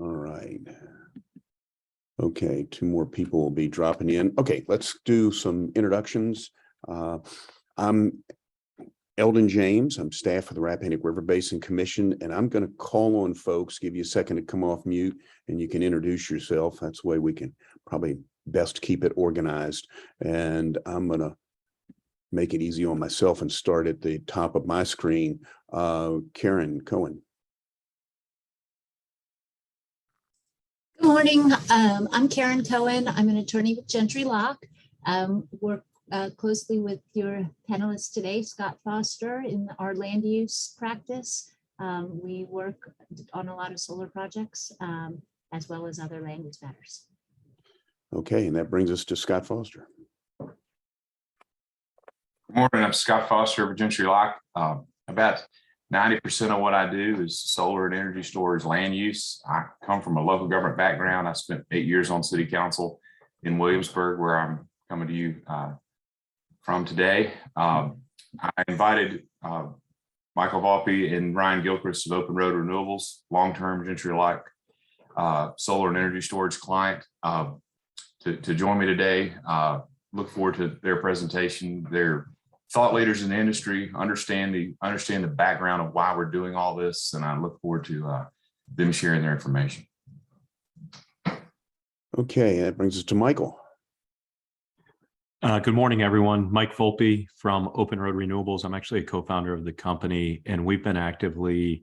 All right. Okay, two more people will be dropping in. Okay, let's do some introductions. I'm Eldon James. I'm staff of the Rappahannock River Basin Commission, and I'm going to call on folks, give you a second to come off mute, and you can introduce yourself. That's the way we can probably best keep it organized. And I'm going to make it easy on myself and start at the top of my screen. Karen Cohen. Good morning. I'm Karen Cohen. I'm an attorney with Gentry Locke. Work closely with your panelists today, Scott Foster, in our land use practice. We work on a lot of solar projects as well as other land use matters. Okay, and that brings us to Scott Foster. Good morning, I'm Scott Foster of Gentry Locke. About 90% of what I do is solar and energy storage land use. I come from a local government background. I spent 8 years on city council in Williamsburg, where I'm coming to you from today. I invited Michael Volpe and Ryan Gilchrist of Open Road Renewables, long-term Gentry Locke solar and energy storage client, to join me today. Look forward to their presentation. They're thought leaders in the industry, understand the background of why we're doing all this, and I look forward to them sharing their information. Okay, that brings us to Michael. Good morning, everyone. Mike Volpe from Open Road Renewables. I'm actually a co-founder of the company, and we've been actively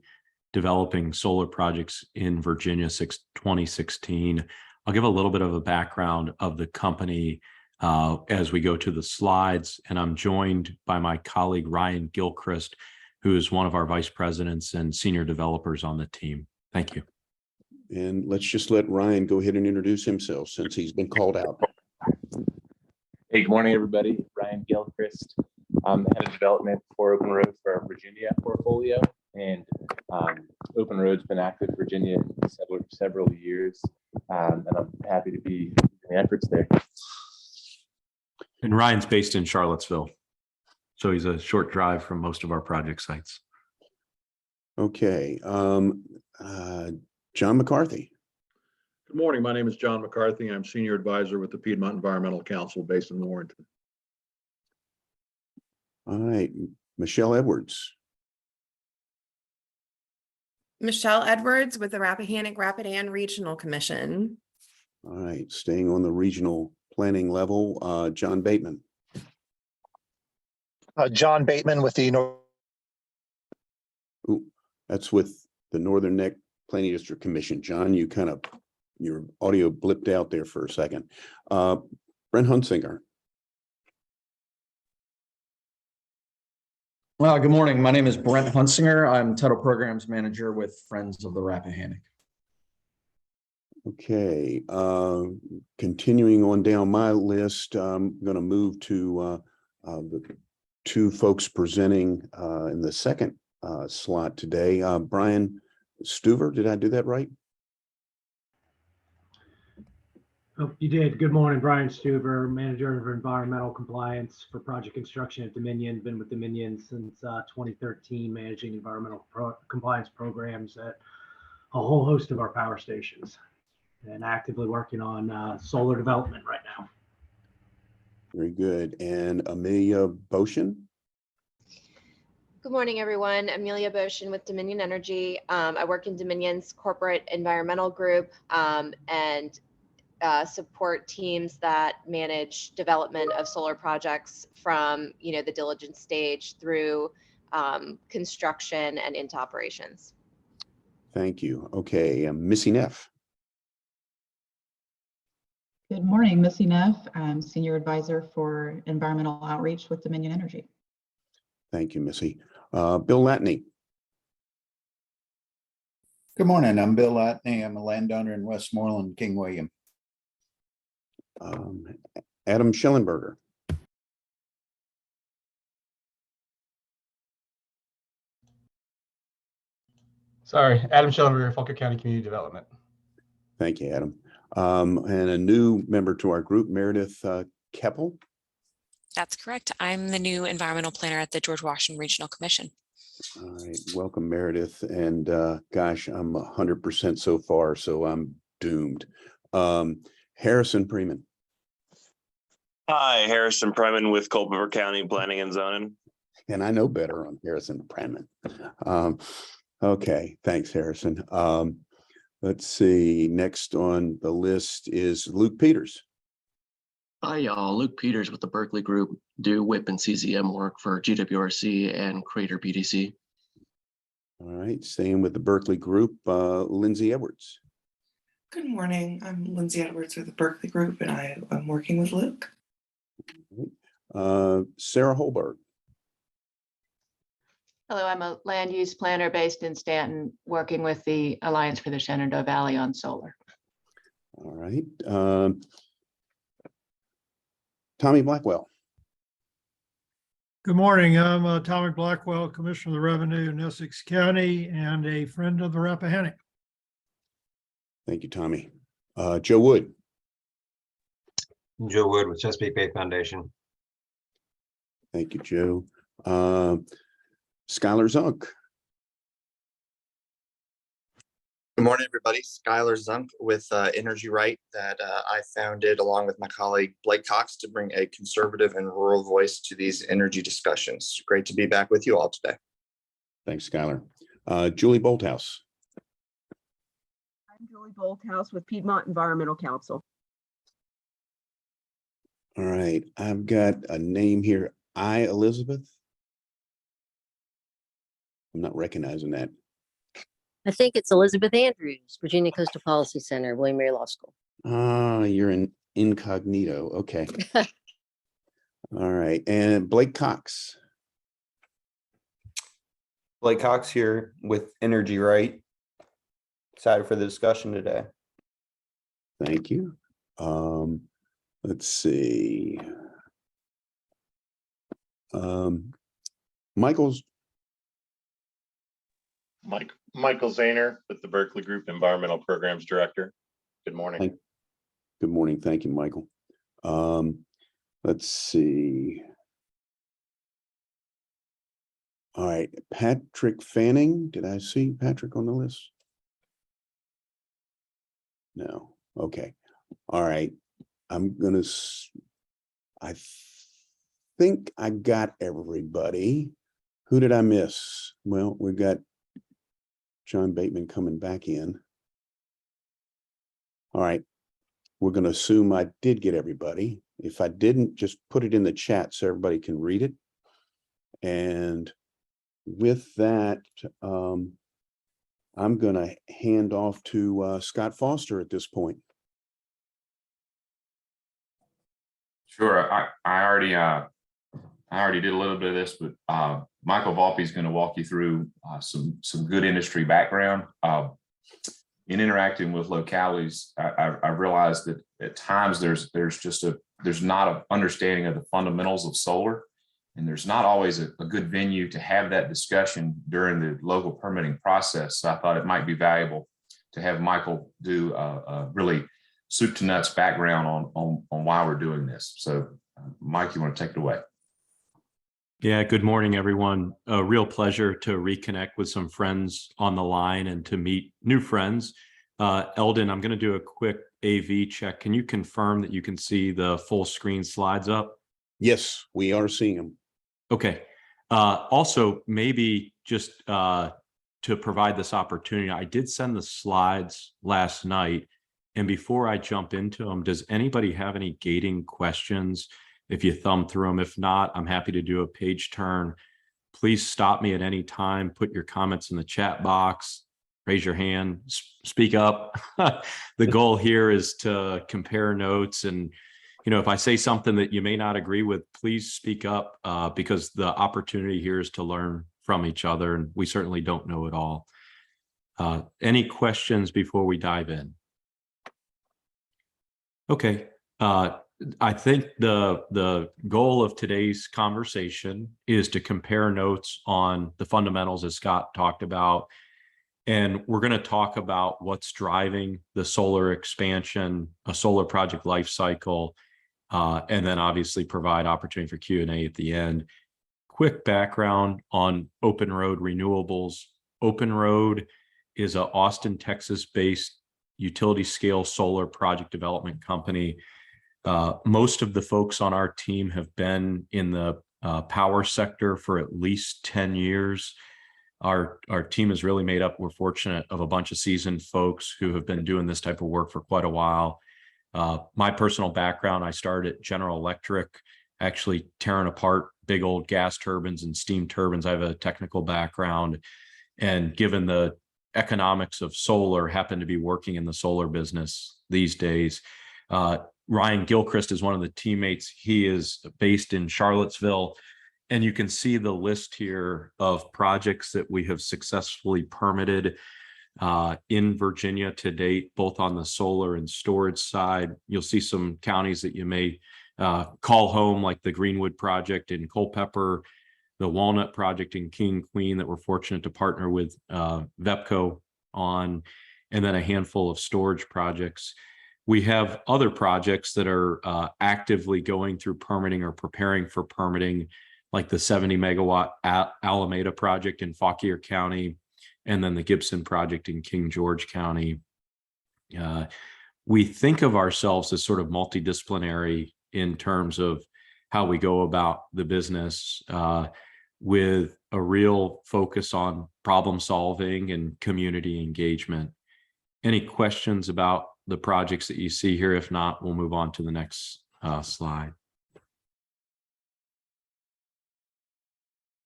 developing solar projects in Virginia since 2016. I'll give a little bit of a background of the company as we go to the slides, and I'm joined by my colleague Ryan Gilchrist, who is one of our vice presidents and senior developers on the team. Thank you. And let's just let Ryan go ahead and introduce himself since he's been called out. Hey, good morning, everybody. Ryan Gilchrist. I'm the head of development for Open Road for our Virginia portfolio, and Open Road's been active in Virginia for several years, and I'm happy to be in the efforts there. And Ryan's based in Charlottesville, so he's a short drive from most of our project sites. Okay, John McCarthy. Good morning. My name is John McCarthy. I'm Senior Advisor with the Piedmont Environmental Council based in Warrenton. All right, Michelle Edwards. Michelle Edwards with the Rappahannock Rapidan Regional Commission. All right, staying on the regional planning level, John Bateman. John Bateman with the Ooh, that's with the Northern Neck Planning District Commission. John, your audio blipped out there for a second. Brent Hunsinger. Well, good morning. My name is Brent Hunsinger. I'm Title Programs Manager with Friends of the Rappahannock. Okay, continuing on down my list, I'm going to move to the two folks presenting in the second slot today. Brian Stuver, did I do that right? Oh, you did. Good morning, Brian Stuver, Manager of Environmental Compliance for Project Construction at Dominion. Been with Dominion since 2013, managing environmental compliance programs at a whole host of our power stations, and actively working on solar development right now. Very good. And Amelia Boshin? Good morning, everyone. Amelia Boshin with Dominion Energy. I work in Dominion's corporate environmental group and support teams that manage development of solar projects from the diligence stage through construction and into operations. Thank you. Okay, Missy Neff. Good morning, Missy Neff. I'm Senior Advisor for Environmental Outreach with Dominion Energy. Thank you, Missy. Bill Latney. Good morning. I'm Bill Latney. I'm a landowner in Westmoreland, King William. Adam Schellenberger. Sorry, Adam Schellenberger, Falcott County Community Development. Thank you, Adam. And a new member to our group, Meredith Keppel. That's correct. I'm the new environmental planner at the George Washington Regional Commission. All right, welcome Meredith. And gosh, I'm 100% so far, so I'm doomed. Harrison Freeman. Hi, Harrison Preman with Culpeper County Planning and Zoning. And I know better on Harrison Freeman. Okay, thanks, Harrison. Let's see, next on the list is Luke Peters. Hi, y'all. Luke Peters with the Berkeley Group, do WIP and CCM work for GWRC and Crater PDC. All right, staying with the Berkeley Group, Lindsay Edwards. Good morning. I'm Lindsay Edwards with the Berkeley Group, and I'm working with Luke. Sarah Holberg. Hello, I'm a land use planner based in Stanton, working with the Alliance for the Shenandoah Valley on solar. All right. Tommy Blackwell. Good morning. I'm Tommy Blackwell, Commissioner of the Revenue in Essex County and a friend of the Rappahannock. Thank you, Tommy. Joe Wood. Joe Wood with Chesapeake Bay Foundation. Thank you, Joe. Skylar Zunk. Good morning, everybody. Skylar Zunk with Energy Right that I founded along with my colleague Blake Cox to bring a conservative and rural voice to these energy discussions. Great to be back with you all today. Thanks, Skylar. Julie Bolthouse. I'm Julie Bolthouse with Piedmont Environmental Council. All right, I've got a name here. Elizabeth. I'm not recognizing that. I think it's Elizabeth Andrews, Virginia Coastal Policy Center, William Mary Law School. You're an incognito. Okay. All right. And Blake Cox. Blake Cox here with Energy Right. Excited for the discussion today. Thank you. Let's see. Michael Zahner with the Berkeley Group Environmental Programs Director. Good morning. Good morning. Thank you, Michael. Let's see. All right, Patrick Fanning. Did I see Patrick on the list? No. Okay. All right. I think I got everybody. Who did I miss? Well, we got John Bateman coming back in. All right. We're going to assume I did get everybody. If I didn't, just put it in the chat so everybody can read it. And with that, I'm going to hand off to Scott Foster at this point. Sure. I already did a little bit of this, but Michael Volpe is going to walk you through some good industry background. In interacting with localities, I realized that at times there's not an understanding of the fundamentals of solar, and there's not always a good venue to have that discussion during the local permitting process. So I thought it might be valuable to have Michael do a really soup to nuts background on why we're doing this. So Mike, you want to take it away? Yeah, good morning, everyone. A real pleasure to reconnect with some friends on the line and to meet new friends. Eldon, I'm going to do a quick AV check. Can you confirm that you can see the full screen slides up? Yes, we are seeing them. Okay. Also, maybe just to provide this opportunity, I did send the slides last night. And before I jump into them, does anybody have any gating questions? If you thumb through them, if not, I'm happy to do a page turn. Please stop me at any time, put your comments in the chat box, raise your hand, speak up. The goal here is to compare notes. And, you know, if I say something that you may not agree with, please speak up because the opportunity here is to learn from each other. And we certainly don't know it all. Any questions before we dive in? Okay. I think the goal of today's conversation is to compare notes on the fundamentals as Scott talked about. And we're going to talk about what's driving the solar expansion, a solar project life cycle, and then obviously provide opportunity for Q&A at the end. quick background on Open Road Renewables. Open Road is a Austin, Texas-based utility scale solar project development company. Most of the folks on our team have been in the power sector for at least 10 years. Our team is really made up, we're fortunate, of a bunch of seasoned folks who have been doing this type of work for quite a while. My personal background, I started at General Electric, actually tearing apart big old gas turbines and steam turbines. I have a technical background, and given the economics of solar, happen to be working in the solar business these days. Ryan Gilchrist is one of the teammates. He is based in Charlottesville, and you can see the list here of projects that we have successfully permitted in Virginia to date, both on the solar and storage side. You'll see some counties that you may call home, like the Greenwood project in Culpeper, the Walnut project in King Queen that we're fortunate to partner with VEPCO on, and then a handful of storage projects. We have other projects that are actively going through permitting or preparing for permitting, like the 70 megawatt Alameda project in Fauquier County, and then the Gibson project in King George County. We think of ourselves as sort of multidisciplinary in terms of how we go about the business, with a real focus on problem solving and community engagement. Any questions about the projects that you see here? If not, we'll move on to the next slide.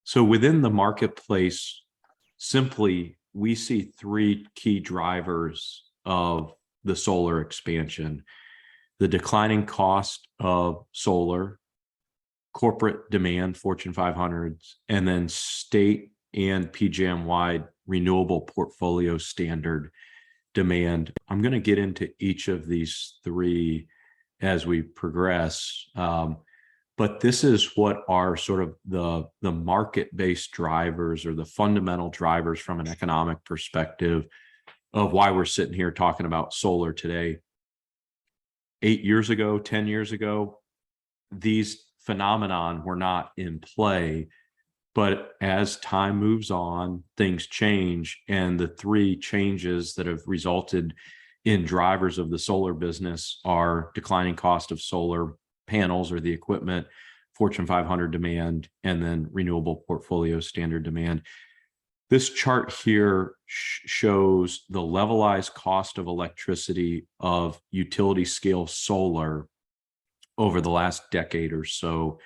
So within the marketplace, simply, we see three key drivers of the solar expansion: the declining cost of solar, corporate demand, Fortune 500s, and then state and PJM-wide renewable portfolio standard demand. I'm going to get into each of these three as we progress. But this is what are sort of the market-based drivers, or the fundamental drivers from an economic perspective, of why we're sitting here talking about solar today. 8 years ago, 10 years ago, these phenomenon were not in play. But as time moves on, things change, and the three changes that have resulted in drivers of the solar business are declining cost of solar panels or the equipment, Fortune 500 demand, and then renewable portfolio standard demand. This chart here shows the levelized cost of electricity of utility scale solar over the last decade or so,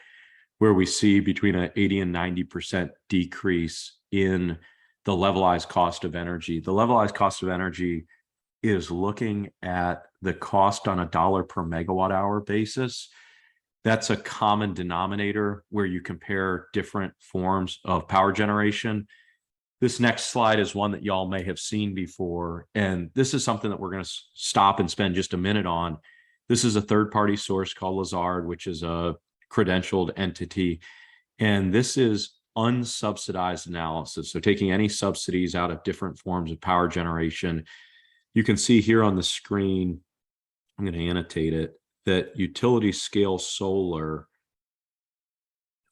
where we see between an 80 and 90% decrease in the levelized cost of energy. The levelized cost of energy is looking at the cost on a dollar per megawatt hour basis. That's a common denominator where you compare different forms of power generation. This next slide is one that y'all may have seen before, and this is something that we're going to stop and spend just a minute on. This is a third-party source called Lazard, which is a credentialed entity, and this is unsubsidized analysis. So taking any subsidies out of different forms of power generation. You can see here on the screen, I'm going to annotate it, that utility scale solar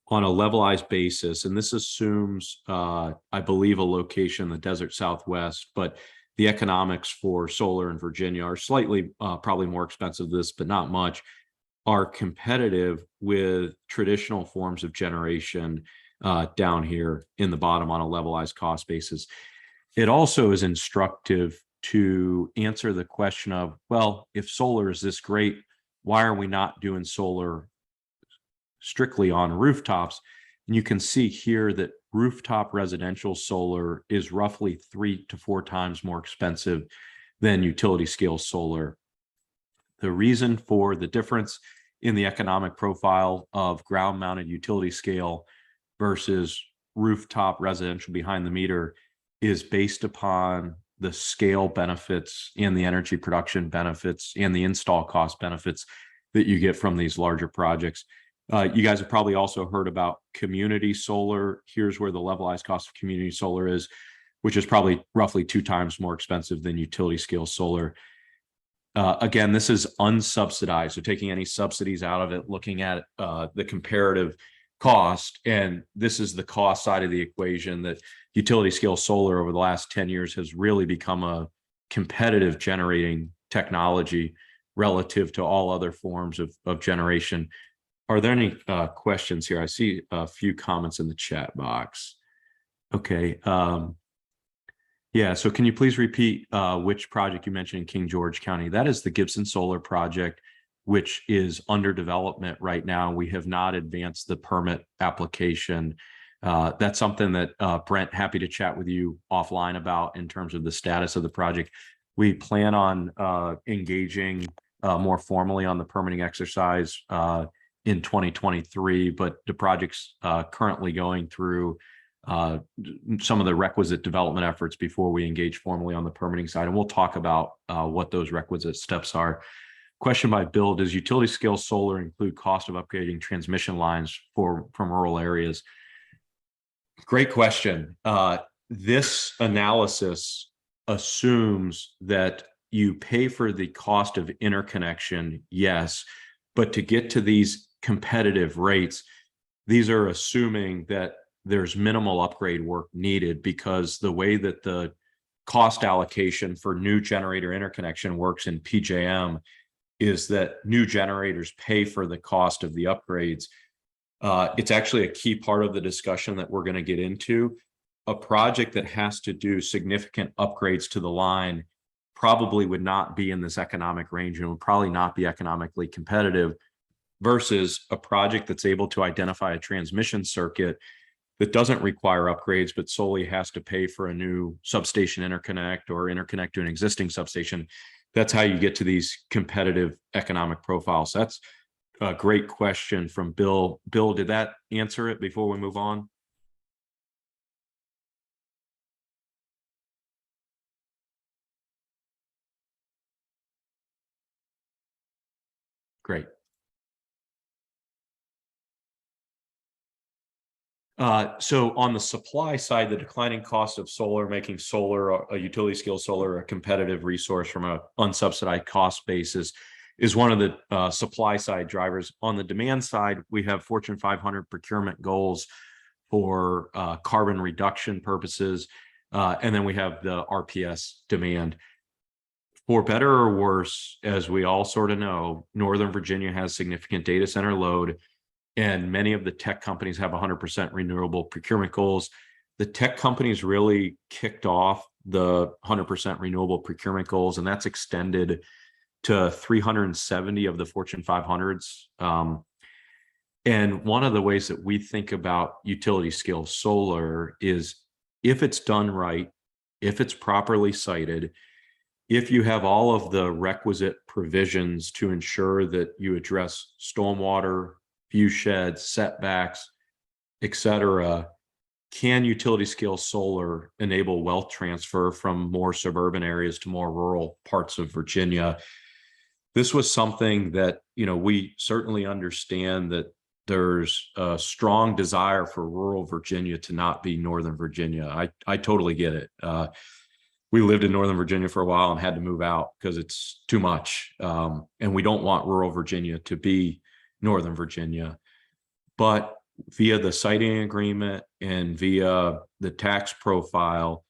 on a levelized basis, and this assumes, I believe, a location in the desert Southwest, but the economics for solar in Virginia are slightly, probably more expensive than this, but not much, are competitive with traditional forms of generation down here in the bottom on a levelized cost basis. It also is instructive to answer the question of, well, if solar is this great, why are we not doing solar strictly on rooftops? And you can see here that rooftop residential solar is roughly 3 to 4 times more expensive than utility scale solar. The reason for the difference in the economic profile of ground mounted utility scale versus rooftop residential behind the meter is based upon the scale benefits and the energy production benefits and the install cost benefits that you get from these larger projects. You guys have probably also heard about community solar. Here's where the levelized cost of community solar is, which is probably roughly 2 times more expensive than utility scale solar. Again, this is unsubsidized. So taking any subsidies out of it, looking at the comparative cost. And this is the cost side of the equation, that utility scale solar over the last 10 years has really become a competitive generating technology relative to all other forms of generation. Are there any questions here? I see a few comments in the chat box. Okay. Yeah, so can you please repeat which project you mentioned in King George County? That is the Gibson Solar project, which is under development right now. We have not advanced the permit application. That's something that Brent, happy to chat with you offline about in terms of the status of the project. We plan on engaging more formally on the permitting exercise in 2023, but the project's currently going through some of the requisite development efforts before we engage formally on the permitting side. And we'll talk about what those requisite steps are. Question by Bill: does utility scale solar include cost of upgrading transmission lines from rural areas? Great question. This analysis assumes that you pay for the cost of interconnection, yes, but to get to these competitive rates, these are assuming that there's minimal upgrade work needed, because the way that the cost allocation for new generator interconnection works in PJM is that new generators pay for the cost of the upgrades. It's actually a key part of the discussion that we're going to get into. A project that has to do significant upgrades to the line probably would not be in this economic range and would probably not be economically competitive, versus a project that's able to identify a transmission circuit that doesn't require upgrades, but solely has to pay for a new substation interconnect or interconnect to an existing substation. That's how you get to these competitive economic profiles. That's a great question from Bill. Bill, did that answer it before we move on? Great. So on the supply side, the declining cost of solar, making solar, a utility scale solar, a competitive resource from an unsubsidized cost basis, is one of the supply side drivers. On the demand side, we have Fortune 500 procurement goals for carbon reduction purposes. And then we have the RPS demand. For better or worse, as we all sort of know, Northern Virginia has significant data center load, and many of the tech companies have 100% renewable procurement goals. The tech companies really kicked off the 100% renewable procurement goals, and that's extended to 370 of the Fortune 500s. And one of the ways that we think about utility scale solar is, if it's done right, if it's properly sited, if you have all of the requisite provisions to ensure that you address stormwater, view sheds, setbacks, etc., can utility scale solar enable wealth transfer from more suburban areas to more rural parts of Virginia? This was something that, we certainly understand that there's a strong desire for rural Virginia to not be Northern Virginia. I totally get it. We lived in Northern Virginia for a while and had to move out because it's too much. And we don't want rural Virginia to be Northern Virginia. But via the siting agreement and via the tax profile,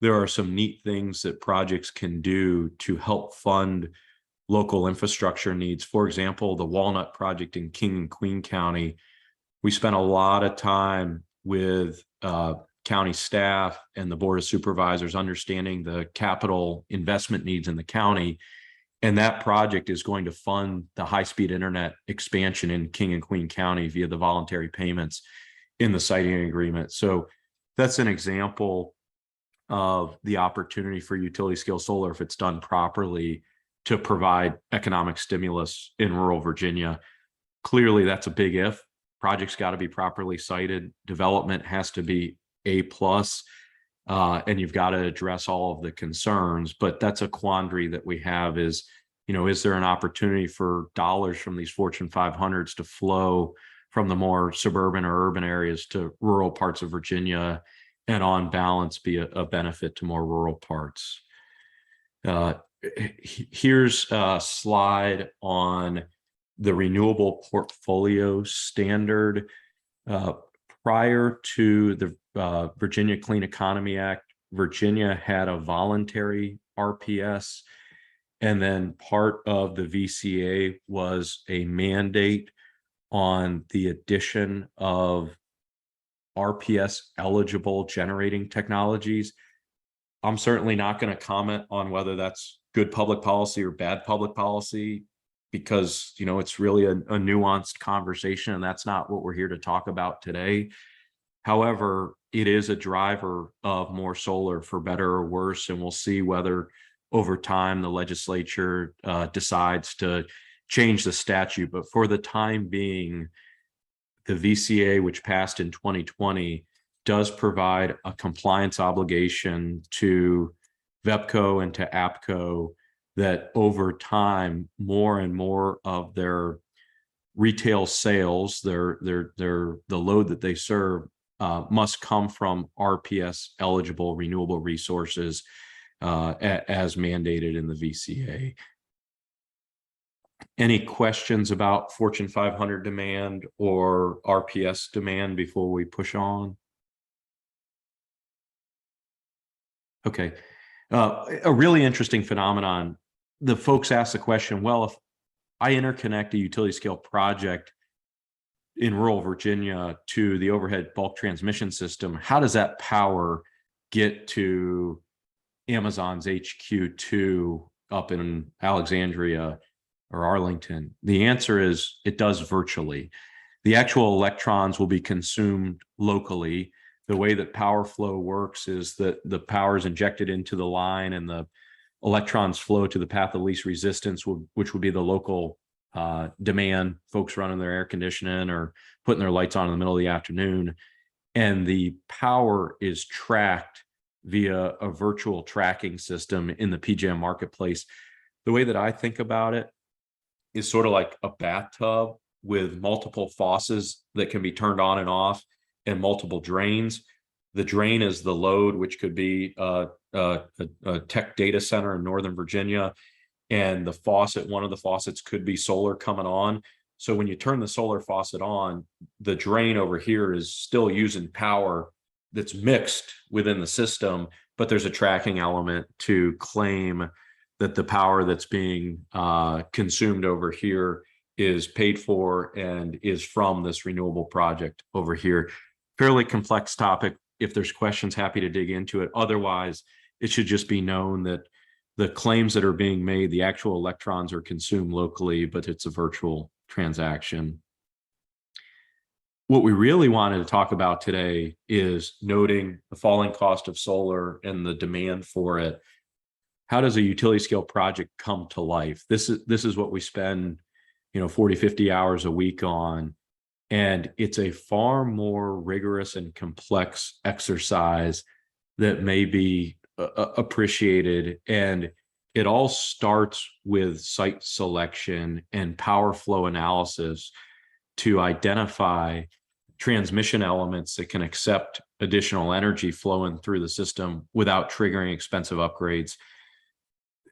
there are some neat things that projects can do to help fund local infrastructure needs. For example, the Walnut project in King and Queen County, we spent a lot of time with county staff and the Board of Supervisors understanding the capital investment needs in the county. And that project is going to fund the high-speed internet expansion in King and Queen County via the voluntary payments in the siting agreement. So that's an example of the opportunity for utility scale solar, if it's done properly, to provide economic stimulus in rural Virginia. Clearly, that's a big if. Projects got to be properly sited. Development has to be A+, and you've got to address all of the concerns. But that's a quandary that we have is, is there an opportunity for dollars from these Fortune 500s to flow from the more suburban or urban areas to rural parts of Virginia, and on balance be a benefit to more rural parts? Here's a slide on the renewable portfolio standard. Prior to the Virginia Clean Economy Act, Virginia had a voluntary RPS, and then part of the VCA was a mandate on the addition of RPS eligible generating technologies. I'm certainly not going to comment on whether that's good public policy or bad public policy, because, you know, it's really a nuanced conversation, and that's not what we're here to talk about today. However, it is a driver of more solar, for better or worse, and we'll see whether over time the legislature decides to change the statute. But for the time being, the VCA, which passed in 2020, does provide a compliance obligation to VEPCO and to APCO that over time, more and more of their retail sales, the load that they serve, must come from RPS eligible renewable resources as mandated in the VCA. Any questions about Fortune 500 demand or RPS demand before we push on? Okay. A really interesting phenomenon. The folks ask the question, well, if I interconnect a utility scale project in rural Virginia to the overhead bulk transmission system, how does that power get to Amazon's HQ2 up in Alexandria or Arlington? The answer is it does virtually. The actual electrons will be consumed locally. The way that power flow works is that the power is injected into the line and the electrons flow to the path of least resistance, which would be the local demand, folks running their air conditioning or putting their lights on in the middle of the afternoon. And the power is tracked via a virtual tracking system in the PJM marketplace. The way that I think about it is sort of like a bathtub with multiple faucets that can be turned on and off and multiple drains. The drain is the load, which could be a tech data center in Northern Virginia. And the faucet, one of the faucets could be solar coming on. So when you turn the solar faucet on, the drain over here is still using power that's mixed within the system, but there's a tracking element to claim that the power that's being consumed over here is paid for and is from this renewable project over here. Fairly complex topic. If there's questions, happy to dig into it. Otherwise, it should just be known that the claims that are being made, the actual electrons are consumed locally, but it's a virtual transaction. What we really wanted to talk about today is noting the falling cost of solar and the demand for it. How does a utility scale project come to life? This is what we spend, 40, 50 hours a week on. And it's a far more rigorous and complex exercise that may be appreciated. And it all starts with site selection and power flow analysis to identify transmission elements that can accept additional energy flowing through the system without triggering expensive upgrades.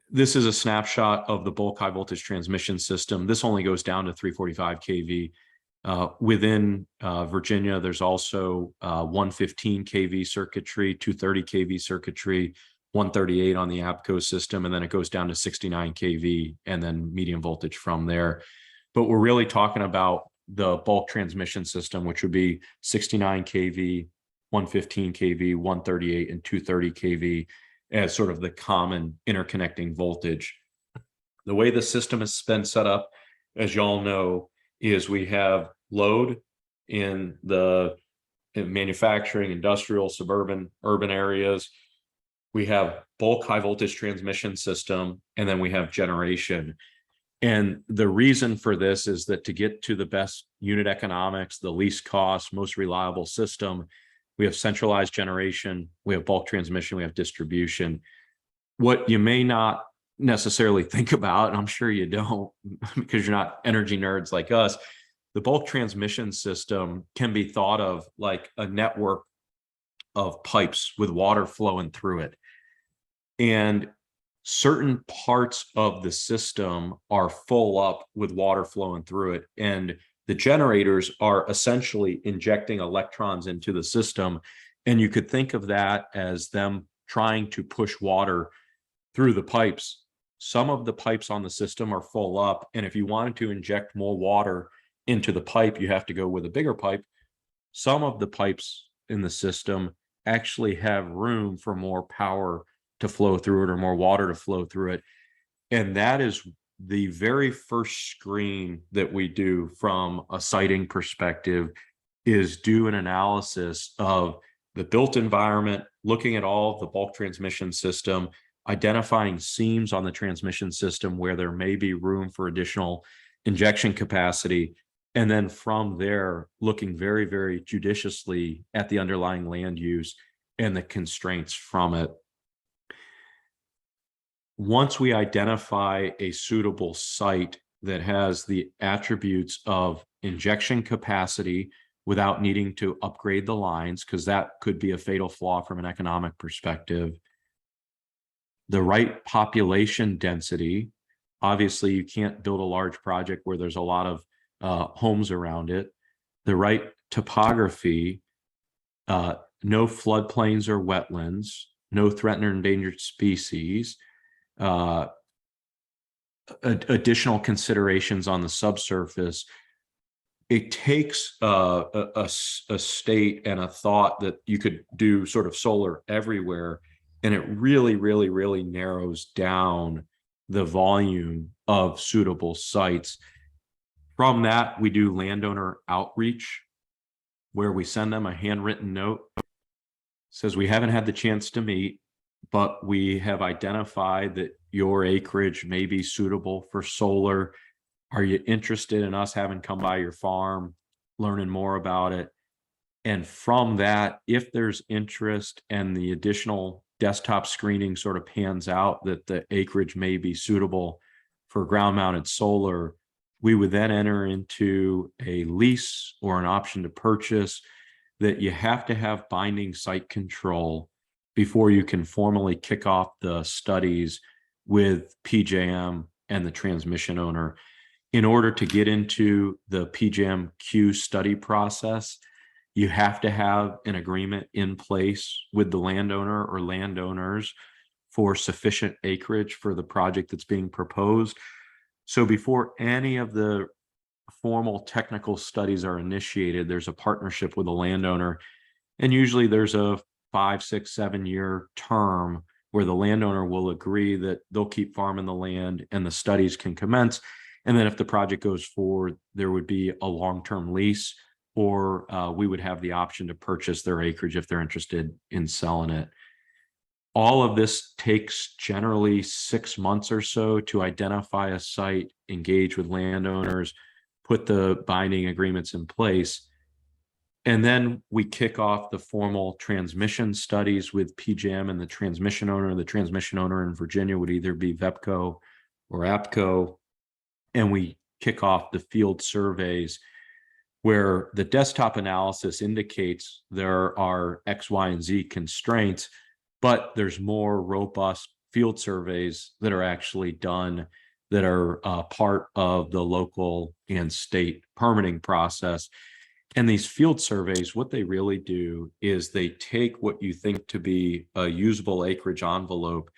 This is a snapshot of the bulk high voltage transmission system. This only goes down to 345 kV. Within Virginia, there's also 115 kV circuitry, 230 kV circuitry, 138 on the APCO system, and then it goes down to 69 kV and then medium voltage from there. But we're really talking about the bulk transmission system, which would be 69 kV, 115 kV, 138, and 230 kV as sort of the common interconnecting voltage. The way the system has been set up, as y'all know, is we have load in the manufacturing, industrial, suburban, urban areas. We have bulk high voltage transmission system, and then we have generation. And the reason for this is that to get to the best unit economics, the least cost, most reliable system, we have centralized generation, we have bulk transmission, we have distribution. What you may not necessarily think about, and I'm sure you don't because you're not energy nerds like us, the bulk transmission system can be thought of like a network of pipes with water flowing through it. And certain parts of the system are full up with water flowing through it. And The generators are essentially injecting electrons into the system. And you could think of that as them trying to push water through the pipes. Some of the pipes on the system are full up. And if you wanted to inject more water into the pipe, you have to go with a bigger pipe. Some of the pipes in the system actually have room for more power to flow through it or more water to flow through it. And that is the very first screen that we do from a siting perspective, is do an analysis of the built environment, looking at all of the bulk transmission system, identifying seams on the transmission system where there may be room for additional injection capacity. And then from there, looking very, very judiciously at the underlying land use and the constraints from it. Once we identify a suitable site that has the attributes of injection capacity without needing to upgrade the lines, because that could be a fatal flaw from an economic perspective, the right population density. Obviously, you can't build a large project where there's a lot of homes around it. The right topography, no floodplains or wetlands, no threatened or endangered species, additional considerations on the subsurface. It takes a state and a thought that you could do sort of solar everywhere, and it really, really, really narrows down the volume of suitable sites. From that, we do landowner outreach, where we send them a handwritten note. Says, we haven't had the chance to meet, but we have identified that your acreage may be suitable for solar. Are you interested in us having come by your farm, learning more about it? And from that, if there's interest and the additional desktop screening sort of pans out that the acreage may be suitable for ground mounted solar, we would then enter into a lease or an option to purchase that you have to have binding site control before you can formally kick off the studies with PJM and the transmission owner. In order to get into the PJM queue study process, you have to have an agreement in place with the landowner or landowners for sufficient acreage for the project that's being proposed. So before any of the formal technical studies are initiated, there's a partnership with a landowner. And usually there's a 5, 6, 7 year term where the landowner will agree that they'll keep farming the land and the studies can commence. And then if the project goes forward, there would be a long-term lease, or we would have the option to purchase their acreage if they're interested in selling it. All of this takes generally 6 months or so to identify a site, engage with landowners, put the binding agreements in place. And then we kick off the formal transmission studies with PJM and the transmission owner. The transmission owner in Virginia would either be VEPCO or APCO. And we kick off the field surveys where the desktop analysis indicates there are X, Y, and Z constraints, but there's more robust field surveys that are actually done that are part of the local and state permitting process. And these field surveys, what they really do is they take what you think to be a usable acreage envelope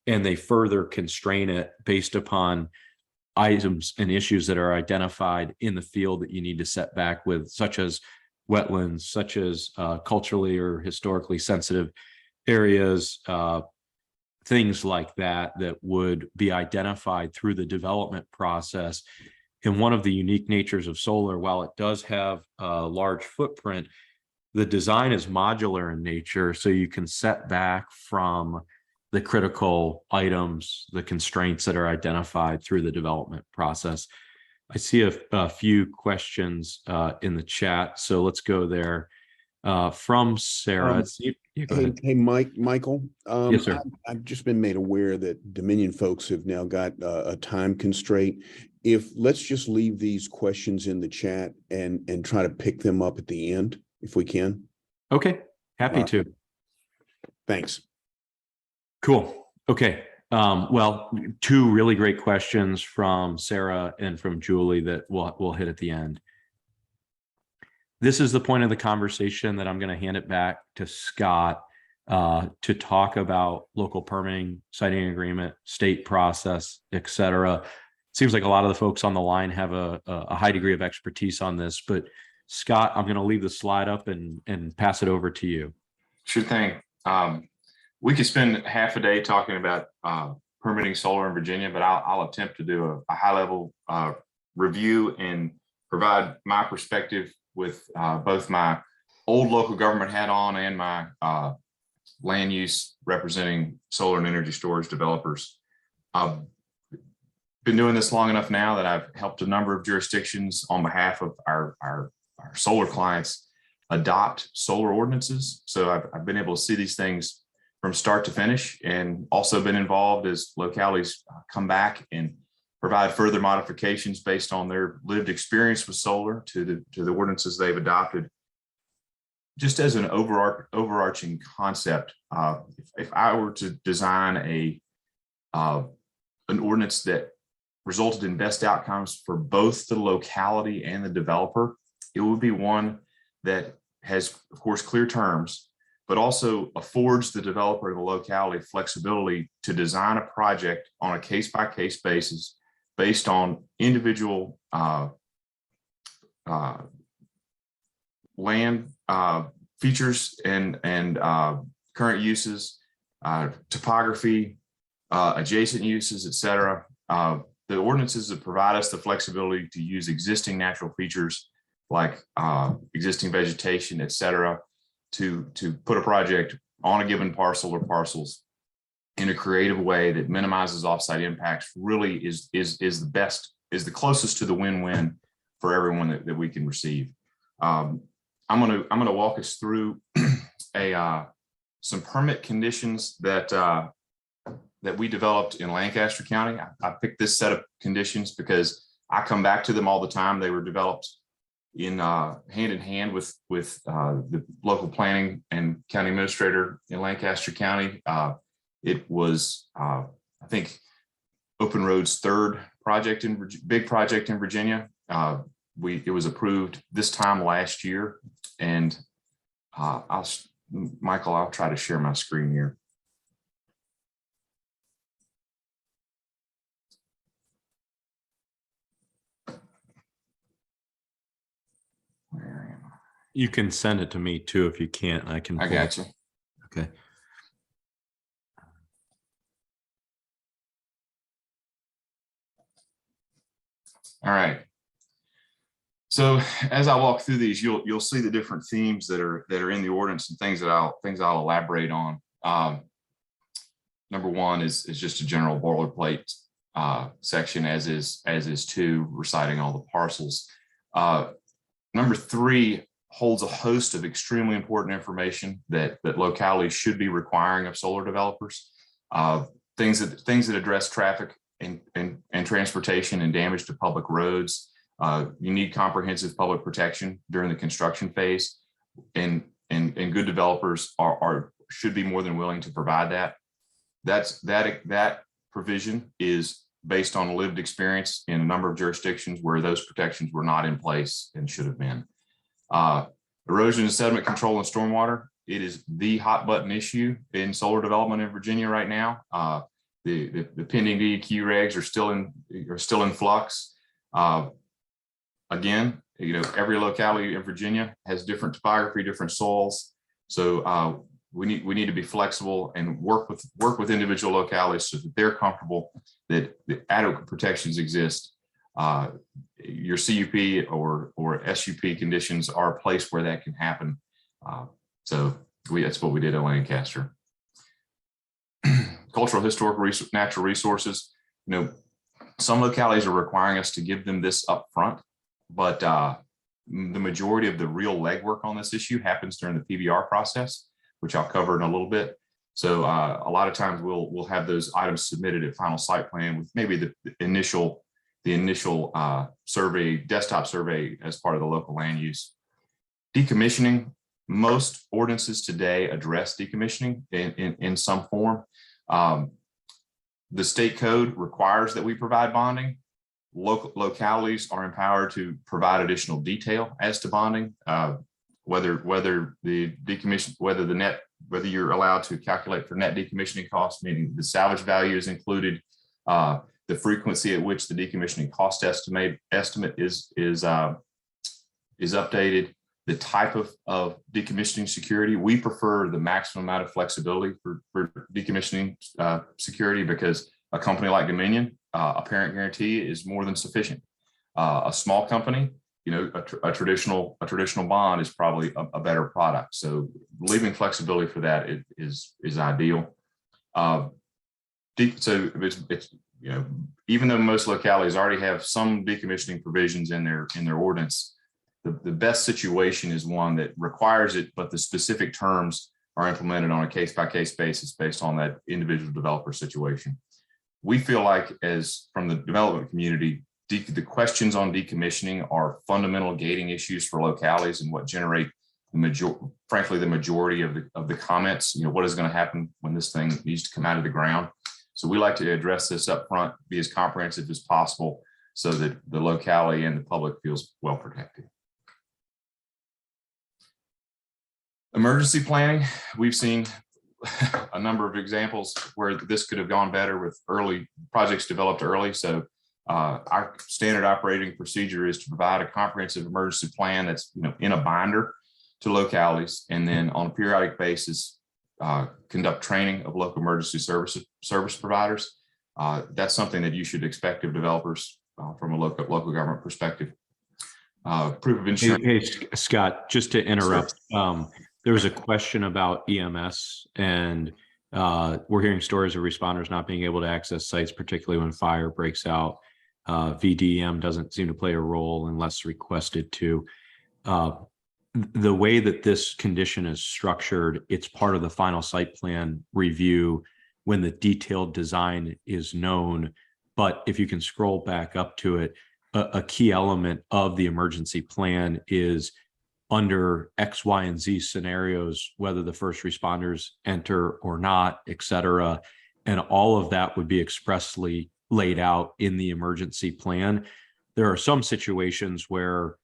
and they further constrain it based upon items and issues that are identified in the field that you need to set back with, such as wetlands, such as culturally or historically sensitive areas, things like that, that would be identified through the development process. And one of the unique natures of solar, while it does have a large footprint, the design is modular in nature, so you can set back from the critical items, the constraints that are identified through the development process. I see a few questions in the chat, so let's go there. From Sarah. Hey, Michael. Yes, sir. I've just been made aware that Dominion folks have now got a time constraint. Let's just leave these questions in the chat and try to pick them up at the end, if we can. Okay, happy to. Thanks. Cool. Okay. Well, two really great questions from Sarah and from Julie that we'll hit at the end. this is the point of the conversation that I'm going to hand it back to Scott to talk about local permitting, siting agreement, state process, et cetera. Seems like a lot of the folks on the line have a high degree of expertise on this, but Scott, I'm going to leave the slide up and pass it over to you. Sure thing. We could spend half a day talking about permitting solar in Virginia, but I'll attempt to do a high level review and provide my perspective with both my old local government hat on and my land use representing solar and energy storage developers. I've been doing this long enough now that I've helped a number of jurisdictions on behalf of our solar clients adopt solar ordinances. So I've been able to see these things from start to finish, and also been involved as localities come back and provide further modifications based on their lived experience with solar to the ordinances they've adopted. Just as an overarching concept, if I were to design an ordinance that resulted in best outcomes for both the locality and the developer, it would be one that has, of course, clear terms, but also affords the developer and the locality flexibility to design a project on a case-by-case basis based on individual land features and current uses, topography, adjacent uses, et cetera. The ordinances that provide us the flexibility to use existing natural features like existing vegetation, et cetera, to put a project on a given parcel or parcels in a creative way that minimizes offsite impacts really is the closest to the win-win for everyone that we can receive. I'm gonna walk us through some permit conditions that we developed in Lancaster County. I picked this set of conditions because I come back to them all the time. They were developed in hand with the local planning and county administrator in Lancaster County. It was, I think, Open Road's third project big project in Virginia. It was approved this time last year, and Michael, I'll try to share my screen here. You can send it to me too if you can't. I got you. Okay. All right. So as I walk through these, you'll see the different themes that are in the ordinance and things I'll elaborate on. Number one is just a general boilerplate section, as is two, reciting all the parcels. Number three holds a host of extremely important information that localities should be requiring of solar developers. Things that address traffic and transportation and damage to public roads. You need comprehensive public protection during the construction phase, and good developers should be more than willing to provide that. That provision is based on lived experience in a number of jurisdictions where those protections were not in place and should have been. Erosion and sediment control and stormwater. It is the hot button issue in solar development in Virginia right now. The pending DEQ regs are still in flux. Again, every locality in Virginia has different topography, different soils. So we need to be flexible and work with individual localities so that they're comfortable that the adequate protections exist. Your CUP or SUP conditions are a place where that can happen. So that's what we did at Lancaster. Cultural, historic, natural resources. Some localities are requiring us to give them this up front, but the majority of the real legwork on this issue happens during the PBR process, which I'll cover in a little bit. So a lot of times we'll have those items submitted at final site plan with maybe the initial survey, desktop survey as part of the local land use. Decommissioning. Most ordinances today address decommissioning in some form. The state code requires that we provide bonding. Localities are empowered to provide additional detail as to bonding, whether you're allowed to calculate for net decommissioning costs, meaning the salvage value is included, the frequency at which the decommissioning cost estimate is updated, the type of decommissioning security. We prefer the maximum amount of flexibility for decommissioning security, because a company like Dominion, a parent guarantee is more than sufficient. A small company, a traditional bond is probably a better product. So leaving flexibility for that is ideal. So it's even though most localities already have some decommissioning provisions in their ordinance, the best situation is one that requires it, but the specific terms are implemented on a case-by-case basis based on that individual developer situation. We feel like, as from the development community, the questions on decommissioning are fundamental gating issues for localities and what generate frankly the majority of the comments. What is going to happen when this thing needs to come out of the ground? So we like to address this up front, be as comprehensive as possible, so that the locality and the public feels well protected. Emergency planning, we've seen a number of examples where this could have gone better with early projects developed early. So our standard operating procedure is to provide a comprehensive emergency plan that's in a binder to localities, and then on a periodic basis conduct training of local emergency service providers. That's something that you should expect of developers from a local government perspective. Proof of insurance. Hey, Scott, just to interrupt, there was a question about EMS, and we're hearing stories of responders not being able to access sites, particularly when fire breaks out. VDEM doesn't seem to play a role unless requested to. The way that this condition is structured, it's part of the final site plan review when the detailed design is known. But if you can scroll back up to it, a key element of the emergency plan is under X, Y, and Z scenarios, whether the first responders enter or not, et cetera. And all of that would be expressly laid out in the emergency plan. There are some situations where,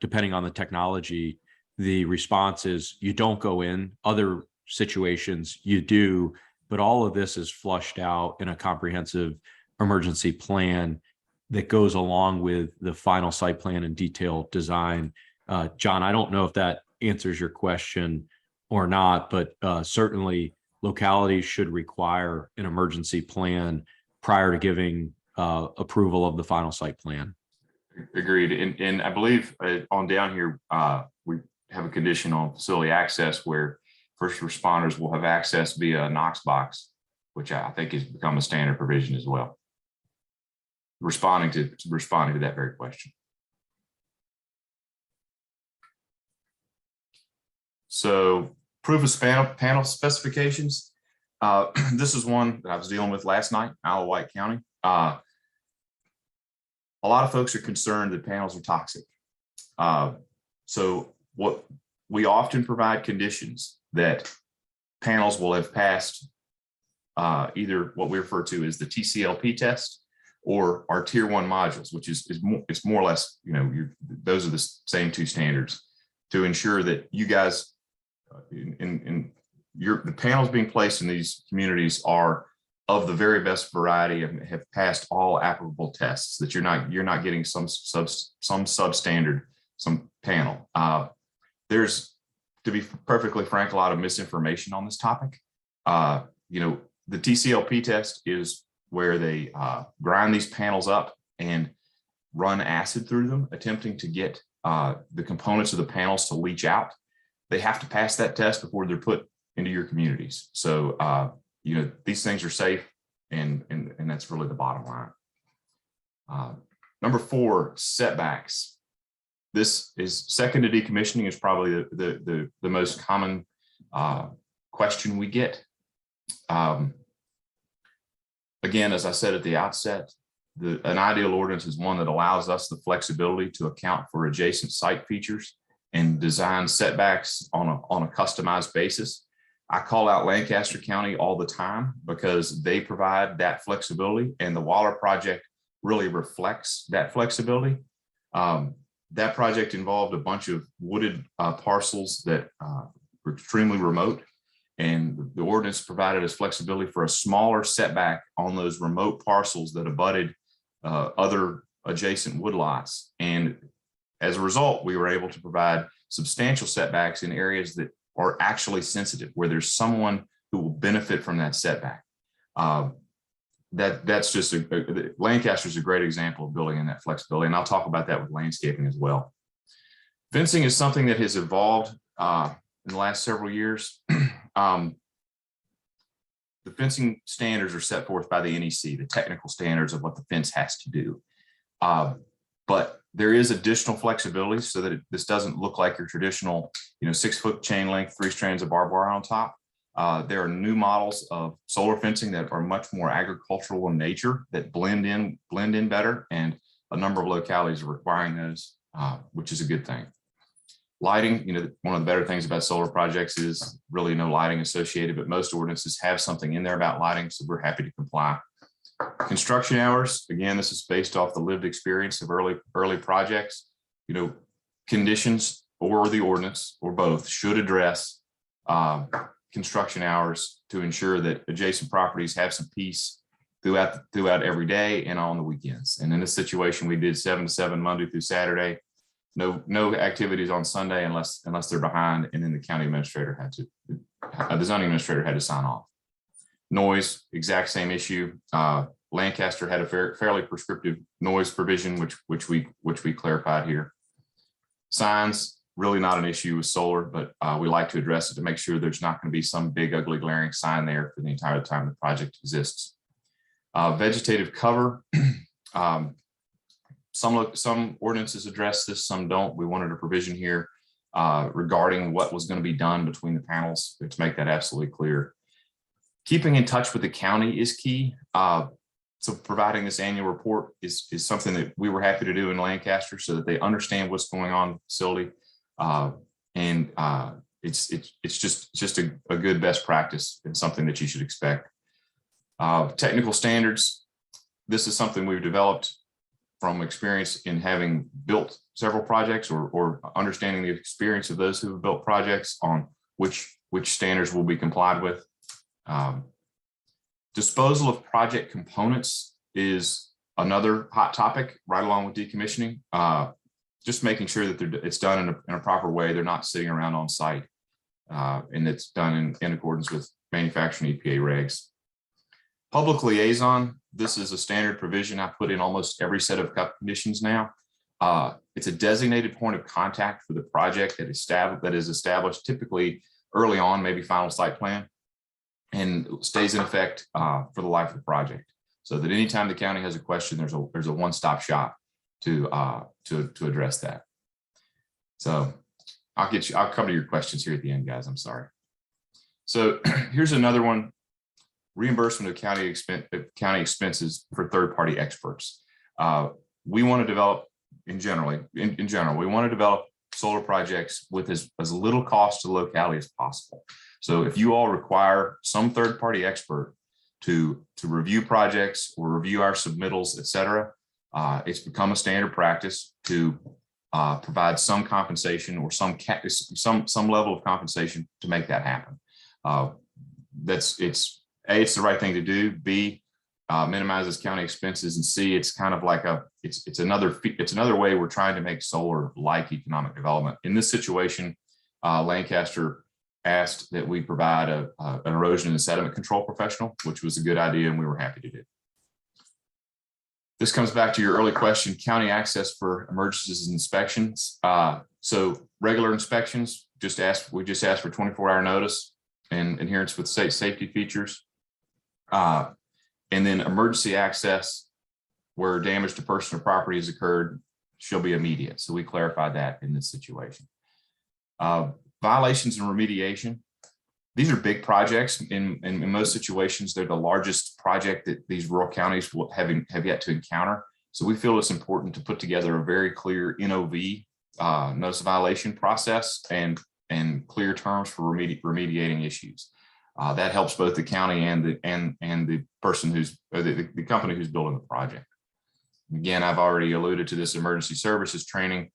depending on the technology, the response is you don't go in. Other situations you do, but all of this is flushed out in a comprehensive emergency plan that goes along with the final site plan and detailed design. John, I don't know if that answers your question or not, but certainly localities should require an emergency plan prior to giving approval of the final site plan. Agreed. And I believe on down here, we have a condition on facility access where first responders will have access via a Knox box, which I think has become a standard provision as well. Responding to that very question. So proof of panel specifications. This is one that I was dealing with last night, Isle of Wight County. A lot of folks are concerned that panels are toxic. So what we often provide conditions that panels will have passed either what we refer to as the TCLP test or our tier 1 modules, which is more or less, those are the same two standards to ensure that you guys the panels being placed in these communities are of the very best variety and have passed all applicable tests, that you're not getting some substandard, some panel. There's, to be perfectly frank, a lot of misinformation on this topic. The TCLP test is where they grind these panels up and run acid through them, attempting to get the components of the panels to leach out. They have to pass that test before they're put into your communities. So, these things are safe, and that's really the bottom line. Number 4, setbacks. This is second to decommissioning is probably the most common question we get. Again, as I said at the outset, an ideal ordinance is one that allows us the flexibility to account for adjacent site features and design setbacks on a customized basis. I call out Lancaster County all the time because they provide that flexibility, and the Waller project really reflects that flexibility. That project involved a bunch of wooded parcels that were extremely remote, and the ordinance provided us flexibility for a smaller setback on those remote parcels that abutted other adjacent woodlots. And as a result, we were able to provide substantial setbacks in areas that are actually sensitive, where there's someone who will benefit from that setback. That's just Lancaster's a great example of building in that flexibility, and I'll talk about that with landscaping as well. Fencing is something that has evolved in the last several years. The fencing standards are set forth by the NEC, the technical standards of what the fence has to do. But there is additional flexibility so that this doesn't look like your traditional, 6-foot chain length, 3 strands of barbed wire on top. There are new models of solar fencing that are much more agricultural in nature, that blend in better, and a number of localities are requiring those, which is a good thing. Lighting, one of the better things about solar projects is really no lighting associated, but most ordinances have something in there about lighting, so we're happy to comply. Construction hours, again, this is based off the lived experience of early projects. Conditions or the ordinance or both should address construction hours to ensure that adjacent properties have some peace throughout every day and on the weekends. And in this situation, we did 7 to 7 Monday through Saturday. No activities on Sunday unless they're behind, and then the county administrator the zoning administrator had to sign off. Noise, exact same issue. Lancaster had a fairly prescriptive noise provision, which we clarified here. Signs, really not an issue with solar, but we like to address it to make sure there's not going to be some big, ugly, glaring sign there for the entire time the project exists. Vegetative cover. Some ordinances address this, some don't. We wanted a provision here regarding what was going to be done between the panels to make that absolutely clear. Keeping in touch with the county is key. So providing this annual report is something that we were happy to do in Lancaster so that they understand what's going on in the facility. It's just a good best practice and something that you should expect. Technical standards. This is something we've developed from experience in having built several projects or understanding the experience of those who have built projects on which standards will be complied with. Disposal of project components is another hot topic right along with decommissioning. Just making sure that it's done in a proper way. They're not sitting around on site, and it's done in accordance with manufacturing EPA regs. Public liaison, this is a standard provision I put in almost every set of conditions now. It's a designated point of contact for the project that is established typically early on, maybe final site plan, and stays in effect for the life of the project. So that anytime the county has a question, there's a one-stop shop to address that. So I'll come to your questions here at the end, guys. I'm sorry. So here's another one. Reimbursement of county expenses for third-party experts. We want to develop in general, we want to develop solar projects with as little cost to the locality as possible. So if you all require some third-party expert to review projects or review our submittals, et cetera, it's become a standard practice to provide some compensation or some level of compensation to make that happen. It's the right thing to do. B, minimizes county expenses, and C, it's kind of like it's another way we're trying to make solar like economic development. In this situation, Lancaster asked that we provide an erosion and sediment control professional, which was a good idea, and we were happy to do. This comes back to your early question, county access for emergencies and inspections. So regular inspections, we just asked for 24-hour notice and adherence with state safety features. And then emergency access where damage to person or property has occurred shall be immediate. So we clarified that in this situation. Violations and remediation. These are big projects. In most situations, they're the largest project that these rural counties will have yet to encounter. So we feel it's important to put together a very clear NOV, notice of violation process, and clear terms for remediating issues. That helps both the county and the person the company who's building the project. Again, I've already alluded to this emergency services training,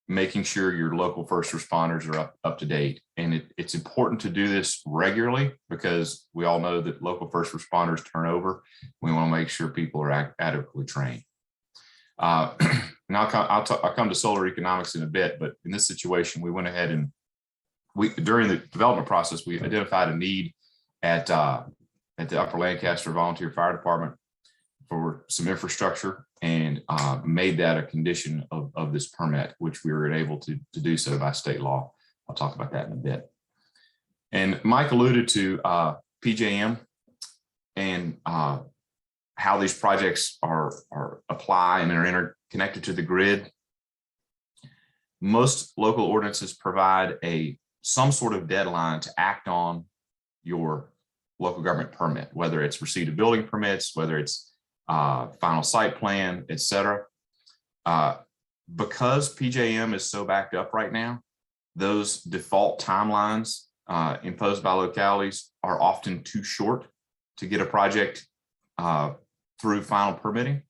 making sure your local first responders are up to date. And it's important to do this regularly because we all know that local first responders turn over. We want to make sure people are adequately trained. And I'll come to solar economics in a bit, but in this situation, we went ahead and during the development process, we identified a need at the Upper Lancaster Volunteer Fire Department for some infrastructure and made that a condition of this permit, which we were able to do so by state law. I'll talk about that in a bit. And Mike alluded to PJM and how these projects are apply and are interconnected to the grid. Most local ordinances provide some sort of deadline to act on your local government permit, whether it's receipt of building permits, whether it's final site plan, et cetera. Because PJM is so backed up right now, those default timelines imposed by localities are often too short to get a project through final permitting.